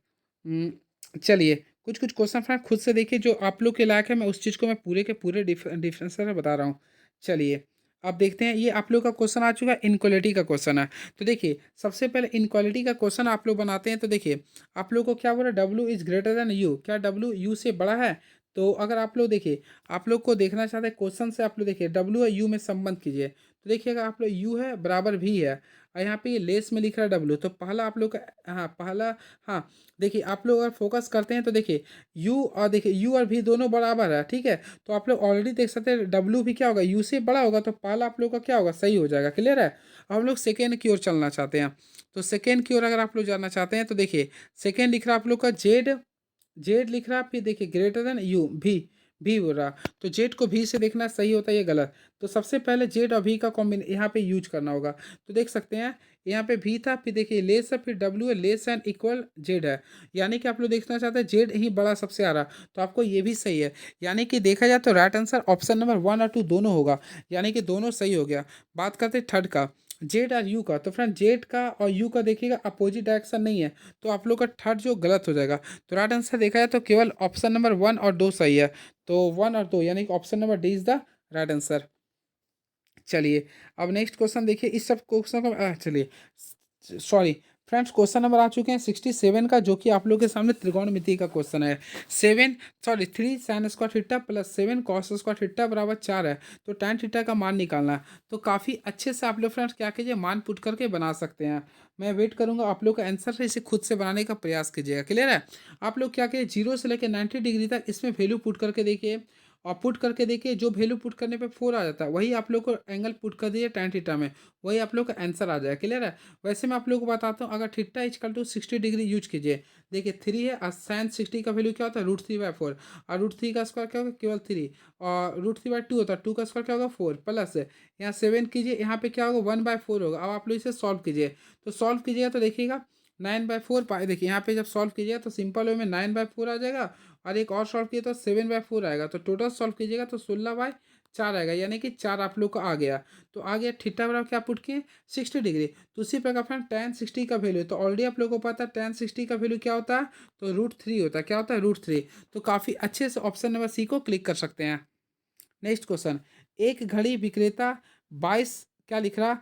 चलिए कुछ कुछ क्वेश्चन फ्रेंड खुद से देखिए जो आप लोग के लायक है, मैं उस चीज़ को मैं पूरे के पूरे डिफरेंस से बता रहा हूँ। चलिए अब देखते हैं, ये आप लोग का क्वेश्चन आ चुका है, इनक्वालिटी का क्वेश्चन है। तो देखिए सबसे पहले इनक्वालिटी का क्वेश्चन आप लोग बनाते हैं। तो देखिए आप लोग को क्या बोला, W is greater than you, क्या डब्ल्यू यू से बड़ा है। तो अगर आप लोग देखिए, आप लोग को देखना चाहते हैं क्वेश्चन से, आप लोग देखिए डब्ल्यू और यू में संबंध कीजिए। तो देखिएगा आप लोग यू है बराबर भी है, और यहाँ पे ये लेस में लिख रहा है डब्ल्यू, तो पहला आप लोग का, हाँ पहला, हाँ देखिए आप लोग अगर फोकस करते हैं तो देखिए यू और देखिए यू और भी दोनों बराबर है। ठीक है। तो आप लोग ऑलरेडी देख सकते हैं डब्ल्यू भी क्या होगा, यू से बड़ा होगा, तो पहला आप लोग का क्या होगा, सही हो जाएगा। क्लियर है। अब हम लोग सेकेंड की ओर चलना चाहते हैं। तो सेकेंड की ओर अगर आप लोग जाना चाहते हैं तो देखिए सेकेंड लिख रहा है आप लोग का जेड, जेड लिख रहा है, फिर देखिए ग्रेटर देन यू भी हो रहा। तो जेड को भी से देखना सही होता है, ये गलत। तो सबसे पहले जेड और भी का कॉम्बिन यहाँ पे यूज करना होगा। तो देख सकते हैं यहाँ पे भी था, फिर देखिए लेस है, फिर डब्ल्यू है, लेस एंड इक्वल जेड है, यानी कि आप लोग देखना चाहते हैं जेड ही बड़ा सबसे आ रहा। तो आपको ये भी सही है, यानी कि देखा जाए तो राइट आंसर ऑप्शन नंबर 1 और 2 दोनों होगा, यानी कि दोनों सही हो गया। बात करते हैं थर्ड का, जेड और यू का। तो फ्रेंड जेड का और यू का देखिएगा अपोजिट डायरेक्शन नहीं है, तो आप लोग का थर्ड जो गलत हो जाएगा। तो राइट आंसर देखा जाए तो केवल ऑप्शन नंबर 1 और 2 सही है। तो 1 और 2 यानी कि option number D is the right answer. चलिए अब नेक्स्ट क्वेश्चन देखिए, इस सब क्वेश्चन को चलिए सॉरी फ्रेंड्स, क्वेश्चन नंबर आ चुके हैं 67 का, जो कि आप लोग के सामने त्रिकोणमिति का क्वेश्चन है। 3 sine square theta plus 7 cos square theta बराबर 4 है। तो tan थीटा का मान निकालना है। तो काफ़ी अच्छे से आप लोग फ्रेंड्स क्या कीजिए, मान पुट करके बना सकते हैं। मैं वेट करूंगा आप लोग का आंसर है, इसे खुद से बनाने का प्रयास कीजिएगा। क्लियर है। आप लोग क्या कीजिए 0 से लेकर 90 डिग्री तक इसमें वैल्यू पुट करके देखिए, और पुट करके देखिए जो वैल्यू पुट करने पे 4 आ जाता है, वही आप लोग को एंगल पुट कर दीजिए tan थीटा में, वही आप लोग का आंसर आ जाएगा। क्लियर है। वैसे मैं आप लोगों को बताता हूँ, अगर theta equal to 60 degree use कीजिए, देखिए 3 है और साइन 60 का वैल्यू क्या होता है, √3/4, और √3 का स्क्वायर क्या होगा, केवल 3, और √3/2 होता है, 2 का स्क्वायर क्या होगा 4, प्लस यहाँ 7 कीजिए, यहाँ पे क्या होगा 1/4 होगा। अब आप लोग इसे सॉल्व कीजिए, तो सॉल्व कीजिएगा तो देखिएगा 9/4 पाए, देखिए यहाँ पे जब सॉल्व कीजिएगा तो सिंपल वे में 9/4 आ जाएगा, और एक और सॉल्व किया तो 7/4 आएगा। तो टोटल सॉल्व कीजिएगा तो 16/4 आएगा, यानी कि 4 आप लोग का आ गया। तो आ गया थीटा बराबर क्या पुट किए 60 डिग्री। तो उसी प्रकार फ्रेंड tan 60 का वैल्यू, तो ऑलरेडी आप लोगों को पता है tan 60 का वैल्यू क्या होता है, तो √3 होता है। क्या होता है √3। तो काफ़ी अच्छे से ऑप्शन नंबर सी को क्लिक कर सकते हैं। नेक्स्ट क्वेश्चन, एक घड़ी विक्रेता 22 क्या लिख रहा,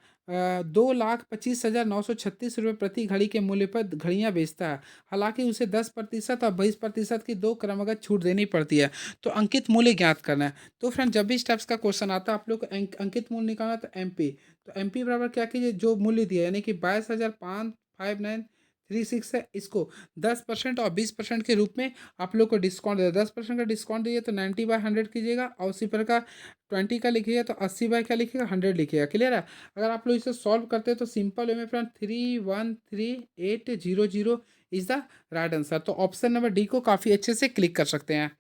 2,25,936 रुपये प्रति घड़ी के मूल्य पर घड़ियां बेचता है। हालांकि उसे 10% और 20% की दो क्रमगत छूट देनी पड़ती है। तो अंकित मूल्य ज्ञात करना है। तो फ्रेंड जब भी इस टाइप्स का क्वेश्चन आता है आप लोग को अंकित मूल्य निकालना, तो एमपी, तो एमपी बराबर क्या कीजिए जो मूल्य दिया यानी कि 22,55936 है, इसको 10% और 20% के रूप में आप लोग को डिस्काउंट दे, 10% का डिस्काउंट दीजिए तो 90/100 कीजिएगा, और उसी प्रकार 20 का लिखिएगा तो 80 क्या लिखिएगा 100 लिखिएगा। क्लियर है। अगर आप लोग इसे सॉल्व करते हैं तो सिंपल वे में friend 313,800 is the right answer. तो ऑप्शन नंबर डी को काफ़ी अच्छे से क्लिक कर सकते हैं।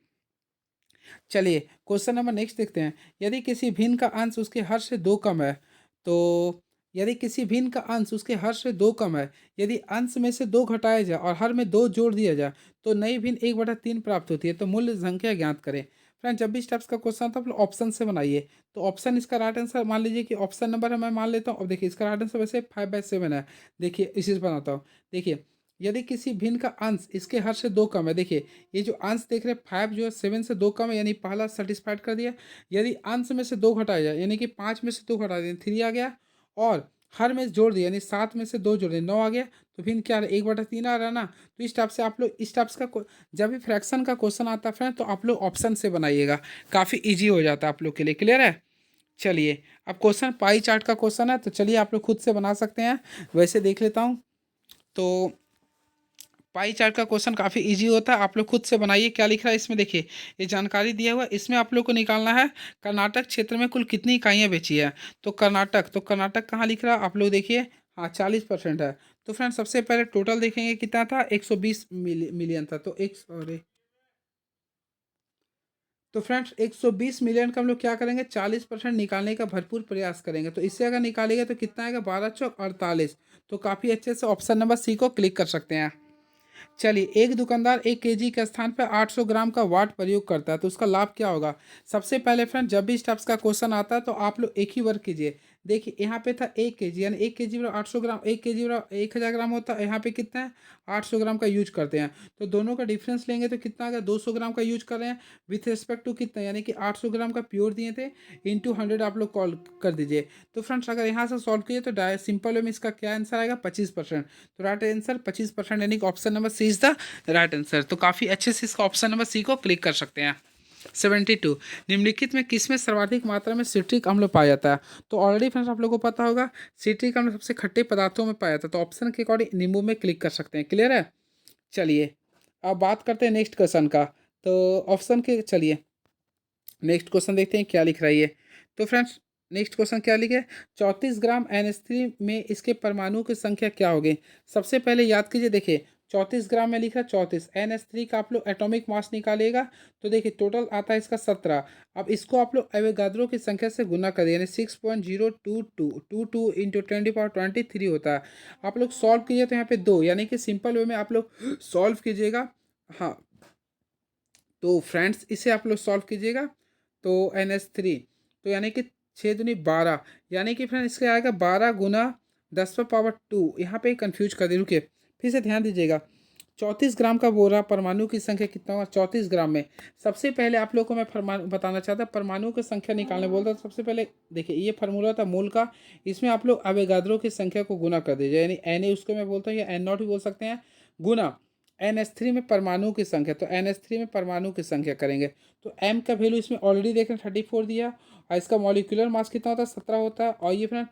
चलिए क्वेश्चन नंबर नेक्स्ट देखते हैं, यदि किसी भिन्न का अंश उसके हर से 2 कम है, तो यदि किसी भिन्न का अंश उसके हर से 2 कम है, यदि अंश में से 2 घटाया जाए और हर में 2 जोड़ दिया जाए, तो नई भिन्न 1/3 प्राप्त होती है। तो मूल्य संख्या ज्ञात करें। फ्रेंड जब भी स्टेप्स का क्वेश्चन आता है आप लोग ऑप्शन से बनाइए। तो ऑप्शन इसका राइट आंसर मान लीजिए कि ऑप्शन नंबर है, मैं मान लेता हूँ। अब देखिए इसका राइट आंसर वैसे 5/7 है। देखिए इसी से बनाता हूँ। देखिए यदि किसी भिन्न का अंश इसके हर से 2 कम है, देखिए ये जो अंश देख रहे हैं 5 जो है 7 से 2 कम है, यानी पहला सेटिस्फाइड कर दिया। यदि अंश में से 2 घटाया जाए, यानी कि 5 में से 2 घटा दिया 3 आ गया, और हर में जोड़ दिया यानी 7 में से 2 जोड़ दिया 9 आ गया। तो फिर क्या आ रहा है, 1/3 आ रहा है ना। तो इस टाइप से आप लोग इस टाइप का जब भी फ्रैक्शन का क्वेश्चन आता है फ्रेंड, तो आप लोग ऑप्शन से बनाइएगा, काफ़ी ईजी हो जाता है आप लोग के लिए। क्लियर है? चलिए अब क्वेश्चन पाई चार्ट का क्वेश्चन है, तो चलिए आप लोग खुद से बना सकते हैं। वैसे देख लेता हूँ, तो पाई चार्ट का क्वेश्चन काफ़ी इजी होता है, आप लोग खुद से बनाइए। क्या लिख रहा है इसमें, देखिए ये जानकारी दिया हुआ है, इसमें आप लोग को निकालना है कर्नाटक क्षेत्र में कुल कितनी इकाइयाँ बेची है। तो कर्नाटक कहाँ लिख रहा है आप लोग देखिए, हाँ 40% है। तो फ्रेंड सबसे पहले टोटल देखेंगे कितना था, 120 मिलियन था। तो एक सॉरी, तो फ्रेंड्स 120 मिलियन का हम लोग क्या करेंगे, 40% निकालने का भरपूर प्रयास करेंगे। तो इससे अगर निकालेंगे तो कितना आएगा, 12 चौक 48। तो काफ़ी अच्छे से ऑप्शन नंबर सी को क्लिक कर सकते हैं। चलिए, एक दुकानदार 1 केजी के स्थान पर 800 ग्राम का वाट प्रयोग करता है, तो उसका लाभ क्या होगा। सबसे पहले फ्रेंड जब भी स्टेप्स का क्वेश्चन आता है तो आप लोग एक ही वर्क कीजिए। देखिए यहाँ पे था 1 केजी, यानी 1 केजी बराबर 800 ग्राम, 1 केजी बराबर 1000 ग्राम होता है। यहाँ पे कितना है, 800 ग्राम का यूज करते हैं। तो दोनों का डिफरेंस लेंगे तो कितना आ गया, 200 ग्राम का यूज कर रहे हैं विथ रिस्पेक्ट टू कितना, यानी कि 800 ग्राम का प्योर दिए थे, इंटू 100 आप लोग कॉल कर दीजिए। तो फ्रेंड्स अगर यहाँ से सॉल्व कीजिए तो डायरेक्ट सिंपल वे में इसका क्या आंसर आएगा, 25%। तो राइट आंसर 25%, यानी कि option number C is the right answer. तो काफ़ी अच्छे से इसका ऑप्शन नंबर सी को क्लिक कर सकते हैं। 72, निम्नलिखित में किसमें सर्वाधिक मात्रा में सिट्रिक अम्ल पाया जाता है। तो ऑलरेडी फ्रेंड्स आप लोगों को पता होगा, सिट्रिक अम्ल सबसे खट्टे पदार्थों में पाया जाता है। तो ऑप्शन के अकॉर्डिंग नींबू में क्लिक कर सकते हैं। क्लियर है? चलिए अब बात करते हैं नेक्स्ट क्वेश्चन का। तो ऑप्शन के चलिए नेक्स्ट क्वेश्चन देखते हैं क्या लिख रहा है ये। तो फ्रेंड्स नेक्स्ट क्वेश्चन क्या लिखे, 34 ग्राम NH3 में इसके परमाणु की संख्या क्या होगी। सबसे पहले याद कीजिए, देखिए 34 ग्राम में लिखा 34, NH3 का आप लोग एटॉमिक मास निकालिएगा तो देखिए टोटल आता है इसका 17। अब इसको आप लोग एवोगाद्रो की संख्या से गुना कर दिए, यानी 6.022 इंटू 10⁻23 होता है। आप लोग सॉल्व कीजिए तो यहाँ पे 2, यानी कि सिंपल वे में आप लोग सॉल्व कीजिएगा। हाँ, तो फ्रेंड्स इसे आप लोग सॉल्व कीजिएगा तो NH3, तो यानी कि 6×2 12, यानी कि फ्रेंड इसके आएगा 12 गुना 10⁻²। यहाँ पे कंफ्यूज कर दे, रुकिए फिर से ध्यान दीजिएगा। 34 ग्राम का बोरा, परमाणु की संख्या कितना होगा 34 ग्राम में। सबसे पहले आप लोग को मैं परमाणु बताना चाहता, परमाणु की संख्या निकालने बोलता। तो सबसे पहले देखिए ये फार्मूला था मोल का, इसमें आप लोग अवोगाद्रो की संख्या को गुना कर दीजिए, यानी Na उसको मैं बोलता हूँ या N0 भी बोल सकते हैं, गुना NH3 में परमाणु की संख्या। तो NH3 में परमाणु की संख्या करेंगे तो M का वैल्यू इसमें ऑलरेडी देख रहे हैं 34 दिया, और इसका मॉलिक्यूलर मास कितना होता है 17 होता है। और ये फ्रेंड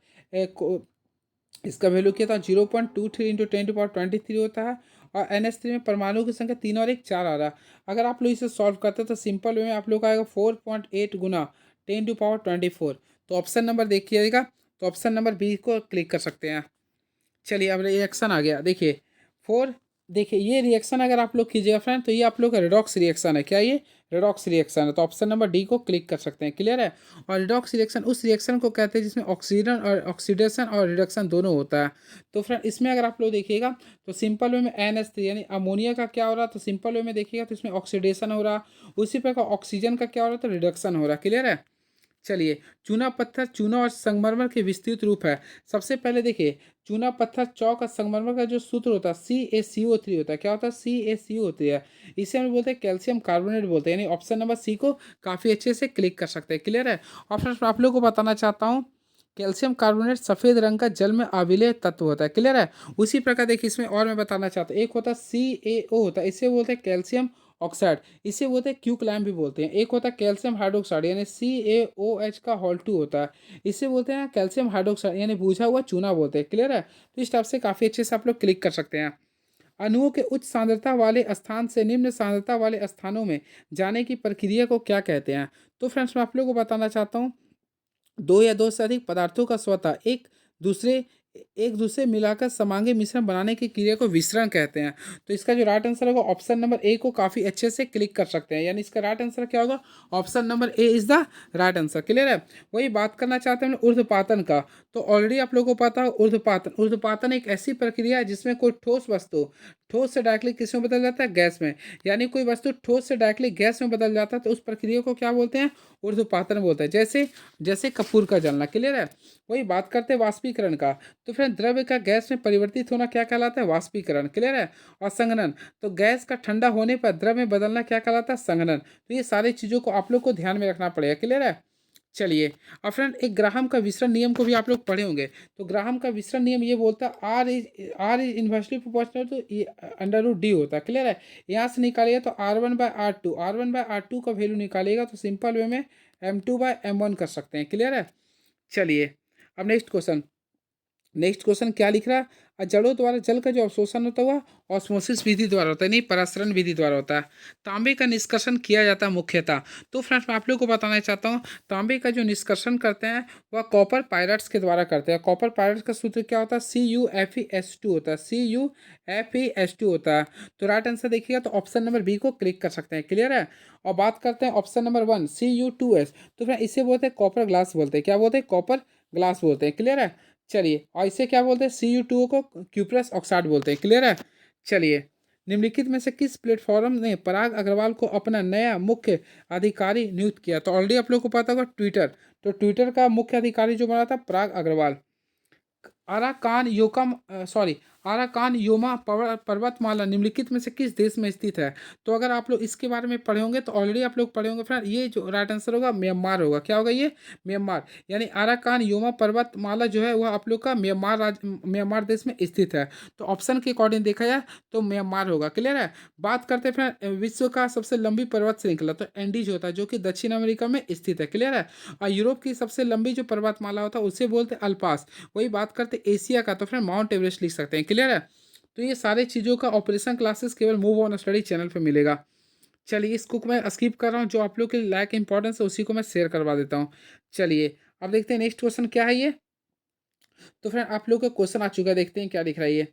इसका वैल्यू क्या था 0.23 इंटू 10⁻23 होता है। और NH3 में परमाणु की संख्या 3 और 1 4 आ रहा है। अगर आप लोग इसे सॉल्व करते हैं तो सिंपल वे में आप लोग का आएगा 4.8 गुना 10⁻24। तो ऑप्शन नंबर देखिएगा, तो ऑप्शन नंबर बी को क्लिक कर सकते हैं। चलिए अब रिएक्शन आ गया, देखिए 4, देखिए ये रिएक्शन अगर आप लोग कीजिएगा फ्रेंड तो ये आप लोग का रिडॉक्स रिएक्शन है। क्या ये रिडॉक्स रिएक्शन है, तो ऑप्शन नंबर डी को क्लिक कर सकते हैं। क्लियर है? और रिडॉक्स रिएक्शन उस रिएक्शन को कहते हैं जिसमें ऑक्सीडेशन और रिडक्शन दोनों होता है। तो फ्रेंड इसमें अगर आप लोग देखिएगा तो सिंपल वे में NH3 यानी अमोनिया का क्या हो रहा है, तो सिंपल वे में देखिएगा तो इसमें ऑक्सीडेशन हो रहा, उसी प्रकार ऑक्सीजन का क्या हो रहा है, तो रिडक्शन हो रहा। क्लियर है? चलिए, चूना पत्थर, चूना और संगमरमर के विस्तृत रूप है। सबसे पहले देखिए चूना पत्थर चौक और संगमरमर का जो सूत्र होता है CaCO3 होता है। क्या होता है, CaCO3 है। इसे हम बोलते हैं कैल्शियम कार्बोनेट बोलते हैं, यानी ऑप्शन नंबर सी को काफ़ी अच्छे से क्लिक कर सकते हैं। क्लियर है? ऑप्शन आप लोग को बताना चाहता हूँ, कैल्शियम कार्बोनेट सफ़ेद रंग का जल में अविलेय तत्व होता है। क्लियर है? उसी प्रकार देखिए इसमें और मैं बताना चाहता हूँ, एक होता है CaO होता है, इसे बोलते हैं कैल्शियम ऑक्साइड, इसे बोलते हैं क्यूक्लाइम भी बोलते हैं। एक होता है कैल्शियम हाइड्रोक्साइड यानी CaOH का होल 2 होता है, इसे बोलते हैं कैल्शियम हाइड्रोक्साइड यानी बुझा हुआ चूना बोलते हैं। क्लियर है? तो इस टाइप से काफ़ी अच्छे से आप लोग क्लिक कर सकते हैं। अणुओं के उच्च सांद्रता वाले स्थान से निम्न सांद्रता वाले स्थानों में जाने की प्रक्रिया को क्या कहते हैं। तो फ्रेंड्स मैं आप लोगों को बताना चाहता हूँ, दो या दो से अधिक पदार्थों का स्वतः दूसरे एक दूसरे मिलाकर समांगी मिश्रण बनाने की क्रिया को विसरण कहते हैं। तो इसका जो राइट आंसर होगा ऑप्शन नंबर ए को काफ़ी अच्छे से क्लिक कर सकते हैं, यानी इसका राइट आंसर क्या होगा, option number A is the right answer. Clear है? वही बात करना चाहते हैं ऊर्ध्वपातन का। तो ऑलरेडी आप लोगों को पता है ऊर्ध्वपातन एक ऐसी प्रक्रिया है जिसमें कोई ठोस वस्तु ठोस से डायरेक्टली किस में बदल जाता है, गैस में। यानी कोई वस्तु ठोस से डायरेक्टली गैस में बदल जाता है तो उस प्रक्रिया को क्या बोलते हैं, ऊर्ध्वपातन बोलते हैं। जैसे जैसे कपूर का जलना, क्लियर है। वही बात करते हैं वाष्पीकरण का, तो फिर द्रव्य का गैस में परिवर्तित होना क्या कहलाता है, वाष्पीकरण, क्लियर है। और संघनन, तो गैस का ठंडा होने पर द्रव में बदलना क्या कहलाता है, संघनन। तो ये सारी चीज़ों को आप लोग को ध्यान में रखना पड़ेगा, क्लियर है। चलिए, और फ्रेंड एक ग्राहम का विसरण नियम को भी आप लोग पढ़े होंगे। तो ग्राहम का विसरण नियम ये बोलता है R is inversely proportional to under root D होता है, क्लियर है। यहाँ से निकालिएगा तो R1/R2 का वैल्यू निकालिएगा तो सिंपल वे में M2/M1 कर सकते हैं, क्लियर है। चलिए, अब नेक्स्ट क्वेश्चन क्या लिख रहा है, जड़ों द्वारा जल का जो अवशोषण होता हुआ ऑस्मोसिस विधि द्वारा होता है, नहीं परासरण विधि द्वारा होता है। तांबे का निष्कर्षण किया जाता है मुख्यतः। तो फ्रेंड्स मैं आप लोग को बताना चाहता हूँ, तांबे का जो निष्कर्षण करते हैं वह कॉपर पायरेट्स के द्वारा करते हैं। कॉपर पायरेट्स का सूत्र क्या होता है, CuFeS2 होता है, CuFeS2 होता है। तो राइट आंसर देखिएगा तो ऑप्शन नंबर बी को क्लिक कर सकते हैं, क्लियर है। और बात करते हैं ऑप्शन नंबर 1 Cu2S, तो फ्रेंड इसे बोलते हैं कॉपर ग्लास बोलते हैं, क्या बोलते हैं, कॉपर ग्लास बोलते हैं, क्लियर है। चलिए, और इसे क्या बोलते हैं, Cu2O को क्यूप्रस ऑक्साइड बोलते हैं, क्लियर है। चलिए, निम्नलिखित में से किस प्लेटफॉर्म ने पराग अग्रवाल को अपना नया मुख्य अधिकारी नियुक्त किया, तो ऑलरेडी आप लोग को पता होगा ट्विटर। तो ट्विटर का मुख्य अधिकारी जो बना था पराग अग्रवाल। आराकान योमा पर्वतमाला निम्नलिखित में से किस देश में स्थित है। तो अगर आप लोग इसके बारे में पढ़े होंगे तो ऑलरेडी आप लोग पढ़े होंगे फ्रेंड, ये जो राइट आंसर होगा म्यांमार होगा। क्या होगा ये, म्यांमार। यानी आराकान योमा पर्वतमाला जो है वह आप लोग का म्यांमार देश में स्थित है। तो ऑप्शन के अकॉर्डिंग देखा जाए तो म्यांमार होगा, क्लियर है। बात करते हैं फ्रेंड विश्व का सबसे लंबी पर्वत श्रृंखला, तो एंडीज होता है जो कि दक्षिण अमेरिका में स्थित है, क्लियर है। और यूरोप की सबसे लंबी जो पर्वतमाला होता है उसे बोलते हैं अल्पास। वही बात करते हैं एशिया का, तो फिर माउंट एवरेस्ट लिख सकते हैं, क्लियर है। तो ये सारे चीज़ों का ऑपरेशन क्लासेस केवल मूव ऑन स्टडी चैनल पे मिलेगा। चलिए, इसको मैं स्किप कर रहा हूँ, जो आप लोग के लायक इंपॉर्टेंस है उसी को मैं शेयर करवा देता हूँ। चलिए, अब देखते हैं नेक्स्ट क्वेश्चन क्या है ये। तो फ्रेंड आप लोग का क्वेश्चन आ चुका है, देखते हैं क्या दिख रहा है ये।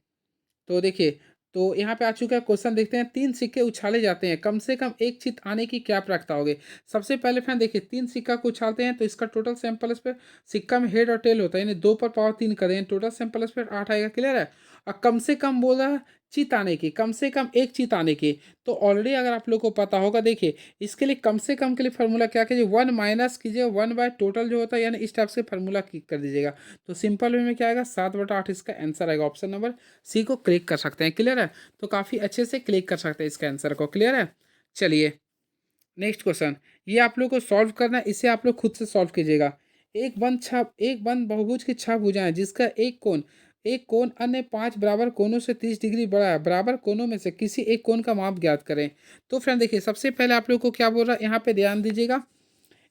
तो देखिए, तो यहाँ पे आ चुका है क्वेश्चन, देखते हैं 3 सिक्के उछाले जाते हैं, कम से कम एक चित आने की क्या प्राप्त होगे। सबसे पहले फ्रेंड देखिए, 3 सिक्का को उछालते हैं तो इसका टोटल सैंपल इस पर सिक्का में हेड और टेल होता है, यानी 2 पर पावर 3 करें, टोटल सैंपल इस पर 8 आएगा, क्लियर है। और कम से कम बोल रहा है चित आने की, कम से कम एक चित आने की। तो ऑलरेडी अगर आप लोग को पता होगा, देखिए इसके लिए कम से कम के लिए फार्मूला क्या कीजिए, 1 माइनस कीजिए 1 बाय टोटल जो होता है, यानी इस टाइप से फार्मूला कर दीजिएगा। तो सिंपल वे में क्या आएगा, 7/8 इसका आंसर आएगा। ऑप्शन नंबर सी को क्लिक कर सकते हैं, क्लियर है। तो काफ़ी अच्छे से क्लिक कर सकते हैं इसके आंसर को, क्लियर है। चलिए, नेक्स्ट क्वेश्चन, ये आप लोग को सॉल्व करना है, इसे आप लोग खुद से सॉल्व कीजिएगा। एक बंद बहुभुज की 6 भुजाएं जिसका एक कोण अन्य 5 बराबर कोणों से 30 डिग्री बड़ा है, बराबर कोणों में से किसी एक कोण का माप ज्ञात करें। तो फ्रेंड देखिए, सबसे पहले आप लोग को क्या बोल रहा है, यहाँ पे ध्यान दीजिएगा।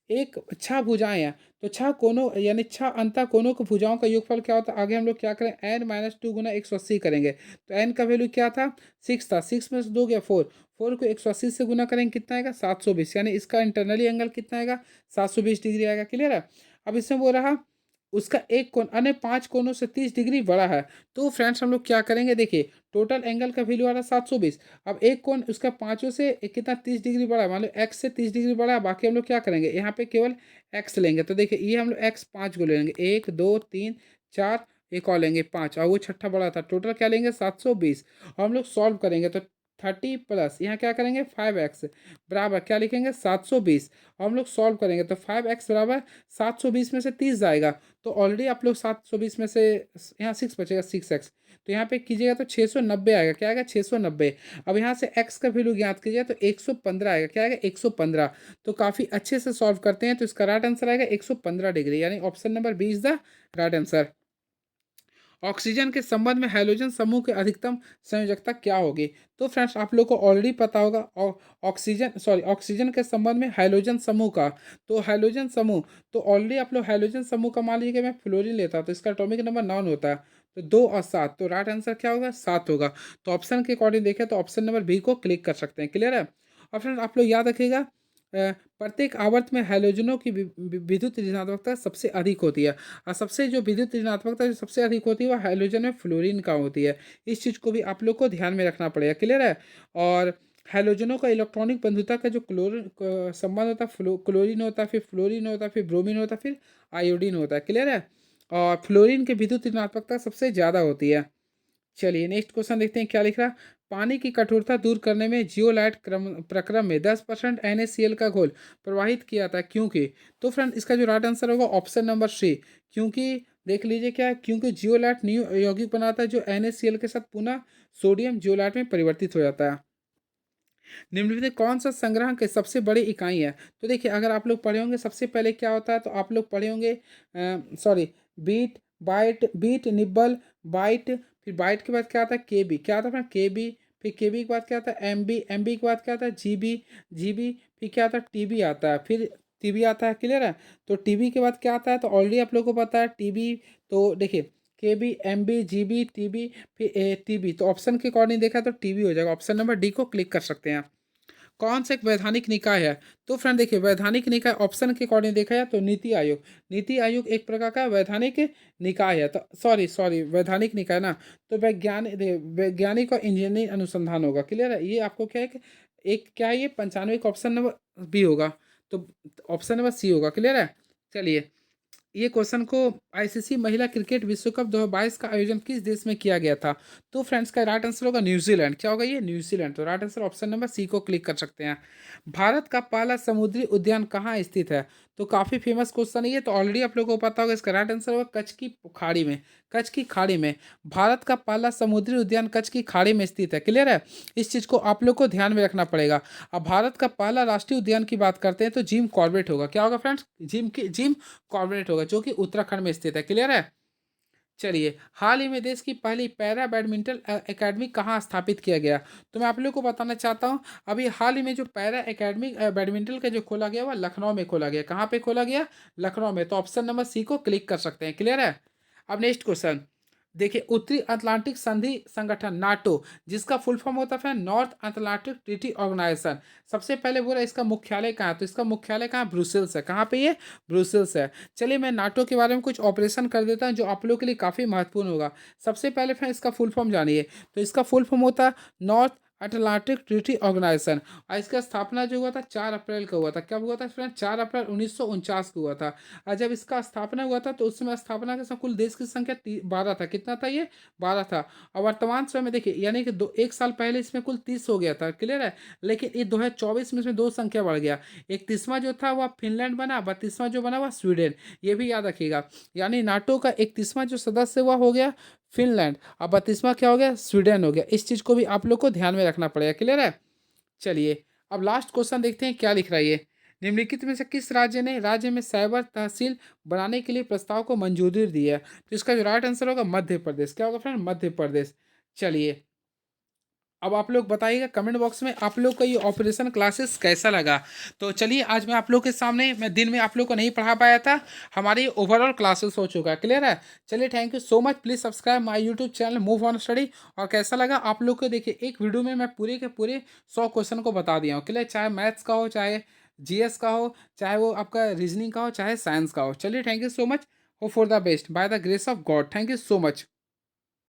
एक 6 भुजाएं हैं, तो 6 कोनों यानी 6 अंतः कोनों की भुजाओं का योगफल क्या होता है। आगे हम लोग क्या करें, n-2 गुना 180 करेंगे। तो n का वैल्यू क्या था, 6 था, 6 में से 2 गया 4, 4 को 180 से गुना करेंगे कितना आएगा, 720, यानी इसका इंटरनली एंगल कितना आएगा, 720 डिग्री आएगा, क्लियर है। अब इसमें बोल रहा उसका एक कोण अन्य 5 कोनों से 30 डिग्री बड़ा है। तो फ्रेंड्स हम लोग क्या करेंगे, देखिए टोटल एंगल का वैल्यू आ रहा है 720। अब एक कोण उसका पाँचों से कितना 30 डिग्री बड़ा है, मान लो एक्स से 30 डिग्री बड़ा है। बाकी हम लोग क्या करेंगे, यहाँ पे केवल एक्स लेंगे। तो देखिए ये हम लोग एक्स 5 को ले लेंगे, 1 2 3 4, एक और लेंगे 5, और वो छठा बड़ा था। टोटल क्या लेंगे 720। और हम लोग सॉल्व करेंगे तो 30 प्लस यहाँ क्या करेंगे 5x बराबर क्या लिखेंगे 720। और हम लोग सॉल्व करेंगे तो 5x बराबर 720 में से 30 जाएगा। तो ऑलरेडी आप लोग 720 में से यहाँ 6 बचेगा 6x, तो यहाँ पे कीजिएगा तो 690 आएगा। क्या आएगा 690। अब यहाँ से x का वैल्यू ज्ञात कीजिए तो 115 आएगा। क्या आएगा 115। तो काफ़ी अच्छे से सॉल्व करते हैं तो इसका राइट आंसर आएगा 115 डिग्री, यानी option number B is the right answer. Oxygen के संबंध में हाइड्रोजन समूह की अधिकतम संयोजकता क्या होगी। तो फ्रेंड्स आप लोग को ऑलरेडी पता होगा ऑक्सीजन के संबंध में हाइड्रोजन समूह का। तो हाइड्रोजन समूह, तो ऑलरेडी आप लोग हाइड्रोजन समूह का मान लीजिए मैं फ्लोरीन लेता तो इसका एटॉमिक नंबर 9 होता है। तो 2 और 7, तो राइट आंसर क्या होगा 7 होगा। तो ऑप्शन के अकॉर्डिंग देखें तो ऑप्शन नंबर बी को क्लिक कर सकते हैं, क्लियर है। और फ्रेंड्स आप लोग याद रखिएगा, प्रत्येक आवर्त में हाइड्रोजनों की विद्युत ऋणात्मकता सबसे अधिक होती है। और सबसे जो विद्युत ऋणात्मकता जो सबसे अधिक होती है वह हाइड्रोजन में फ्लोरीन का होती है। इस चीज़ को भी आप लोग को ध्यान में रखना पड़ेगा, क्लियर है। और हाइड्रोजनों का इलेक्ट्रॉनिक बंधुता का जो क्लोरीन संबंध होता है, क्लोरीन होता है, फिर फ्लोरीन होता है, फिर ब्रोमीन होता है, फिर आयोडीन होता है, क्लियर है। और फ्लोरीन की विद्युत ऋणात्मकता सबसे ज़्यादा होती है। चलिए नेक्स्ट क्वेश्चन देखते हैं क्या लिख रहा है। पानी की कठोरता दूर करने में जियोलाइट प्रक्रम में 10% NaCl का घोल प्रवाहित किया जाता है, क्योंकि। तो फ्रेंड इसका जो राइट आंसर होगा ऑप्शन नंबर सी, क्योंकि देख लीजिए क्या है, क्योंकि जियोलाइट न्यू यौगिक बनाता है जो NaCl के साथ पुनः सोडियम जियोलाइट में परिवर्तित हो जाता है। निम्नलिखित में कौन सा संग्रह के सबसे बड़ी इकाई है? तो देखिए अगर आप लोग पढ़े होंगे सबसे पहले क्या होता है, तो आप लोग पढ़े होंगे sorry, bit byte, bit nibble byte, फिर बाइट के बाद क्या आता है केबी, क्या आता है केबी, फिर केबी के बाद क्या आता है एमबी, एमबी के बाद क्या आता है जीबी, जीबी, फिर क्या आता है टीबी आता है, फिर टीबी आता है, क्लियर है। तो टीबी के बाद क्या आता है, तो ऑलरेडी आप लोगों को पता है टीबी। तो देखिए K B, M B, G B, T B, फिर टी बी, तो ऑप्शन के अकॉर्डिंग देखा तो टी बी हो जाएगा। ऑप्शन नंबर डी को क्लिक कर सकते हैं। कौन सा एक वैधानिक निकाय है? तो फ्रेंड देखिए वैधानिक निकाय ऑप्शन के अकॉर्डिंग देखा जाए तो नीति आयोग, नीति आयोग एक प्रकार का वैधानिक निकाय है। तो सॉरी सॉरी वैधानिक निकाय ना, तो वैज्ञानिक और इंजीनियरिंग अनुसंधान होगा, क्लियर है। ये आपको क्या है कि एक क्या है, ये 95 का ऑप्शन नंबर बी होगा, तो ऑप्शन नंबर सी होगा, क्लियर है। चलिए ये क्वेश्चन को, आईसीसी महिला क्रिकेट विश्व कप 2022 का आयोजन किस देश में किया गया था? तो फ्रेंड्स का राइट आंसर होगा न्यूजीलैंड। क्या होगा ये? न्यूजीलैंड। तो right answer option number C को क्लिक कर सकते हैं। भारत का पहला समुद्री उद्यान कहाँ स्थित है? तो काफी फेमस क्वेश्चन है ये, तो ऑलरेडी आप लोगों को पता होगा। इसका राइट आंसर होगा कच्छ की खाड़ी में, कच्छ की खाड़ी में। भारत का पहला समुद्री उद्यान कच्छ की खाड़ी में स्थित है, क्लियर है। इस चीज को आप लोग को ध्यान में रखना पड़ेगा। अब भारत का पहला राष्ट्रीय उद्यान की बात करते हैं तो जिम कॉर्बेट होगा। क्या होगा फ्रेंड्स? जिम कॉर्बेट होगा, जो कि उत्तराखंड में स्थित है, क्लियर है। चलिए हाल ही में देश की पहली पैरा बैडमिंटन एकेडमी कहाँ स्थापित किया गया? तो मैं आप लोगों को बताना चाहता हूँ, अभी हाल ही में जो पैरा एकेडमी बैडमिंटन का जो खोला गया, वह लखनऊ में खोला गया। कहाँ पे खोला गया? लखनऊ में। तो ऑप्शन नंबर सी को क्लिक कर सकते हैं, क्लियर है। अब नेक्स्ट क्वेश्चन देखिए, उत्तरी अटलांटिक संधि संगठन नाटो, जिसका फुल फॉर्म होता है नॉर्थ अटलांटिक ट्रीटी ऑर्गेनाइजेशन, सबसे पहले बोला इसका मुख्यालय कहाँ है? तो इसका मुख्यालय कहाँ? ब्रुसेल्स है। कहाँ पे ये? ब्रुसेल्स है। चलिए मैं नाटो के बारे में कुछ ऑपरेशन कर देता हूँ जो आप लोगों के लिए काफ़ी महत्वपूर्ण होगा। सबसे पहले फिर इसका फुल फॉर्म जानिए। तो इसका फुल फॉर्म होता है नॉर्थ अटलांटिक ट्रीटी ऑर्गेनाइजेशन, और इसका स्थापना जो हुआ था 4 अप्रैल को हुआ था। कब हुआ था फ्रेंड? 4 अप्रैल 1949 को हुआ था। और जब इसका स्थापना हुआ था तो उस समय स्थापना के समय कुल देश की संख्या 12 था। कितना था ये? 12 था। और वर्तमान समय में देखिए, यानी कि एक साल पहले इसमें कुल 30 हो गया था, क्लियर है। लेकिन ये 2024 में इसमें 2 संख्या बढ़ गया। 31वां जो था वह फिनलैंड बना, 32वां जो बना वह स्वीडन। ये भी याद रखिएगा। यानी नाटो का 31वां जो सदस्य हुआ हो गया फिनलैंड, और 32वां क्या हो गया? स्वीडन हो गया। इस चीज़ को भी आप लोग को ध्यान में रखना पड़ेगा, क्लियर है। चलिए अब लास्ट क्वेश्चन देखते हैं क्या लिख रहा है ये। निम्नलिखित में से किस राज्य ने राज्य में साइबर तहसील बनाने के लिए प्रस्ताव को मंजूरी दी है? तो इसका जो राइट आंसर होगा मध्य प्रदेश। क्या होगा फ्रेंड? मध्य प्रदेश। चलिए अब आप लोग बताइएगा कमेंट बॉक्स में आप लोग का ये ऑपरेशन क्लासेस कैसा लगा। तो चलिए आज मैं आप लोग के सामने, मैं दिन में आप लोग को नहीं पढ़ा पाया था, हमारी ओवरऑल क्लासेस हो चुका है, क्लियर है। चलिए thank you so much. Please subscribe my YouTube channel move on study. और कैसा लगा आप लोग को? देखिए एक वीडियो में मैं पूरे के पूरे 100 क्वेश्चन को बता दिया हूँ, क्लियर। चाहे मैथ्स का हो, चाहे जीएस का हो, चाहे वो आपका रीजनिंग का हो, चाहे साइंस का हो। चलिए thank you so much. Hope for the best by the grace of God. Thank you so much.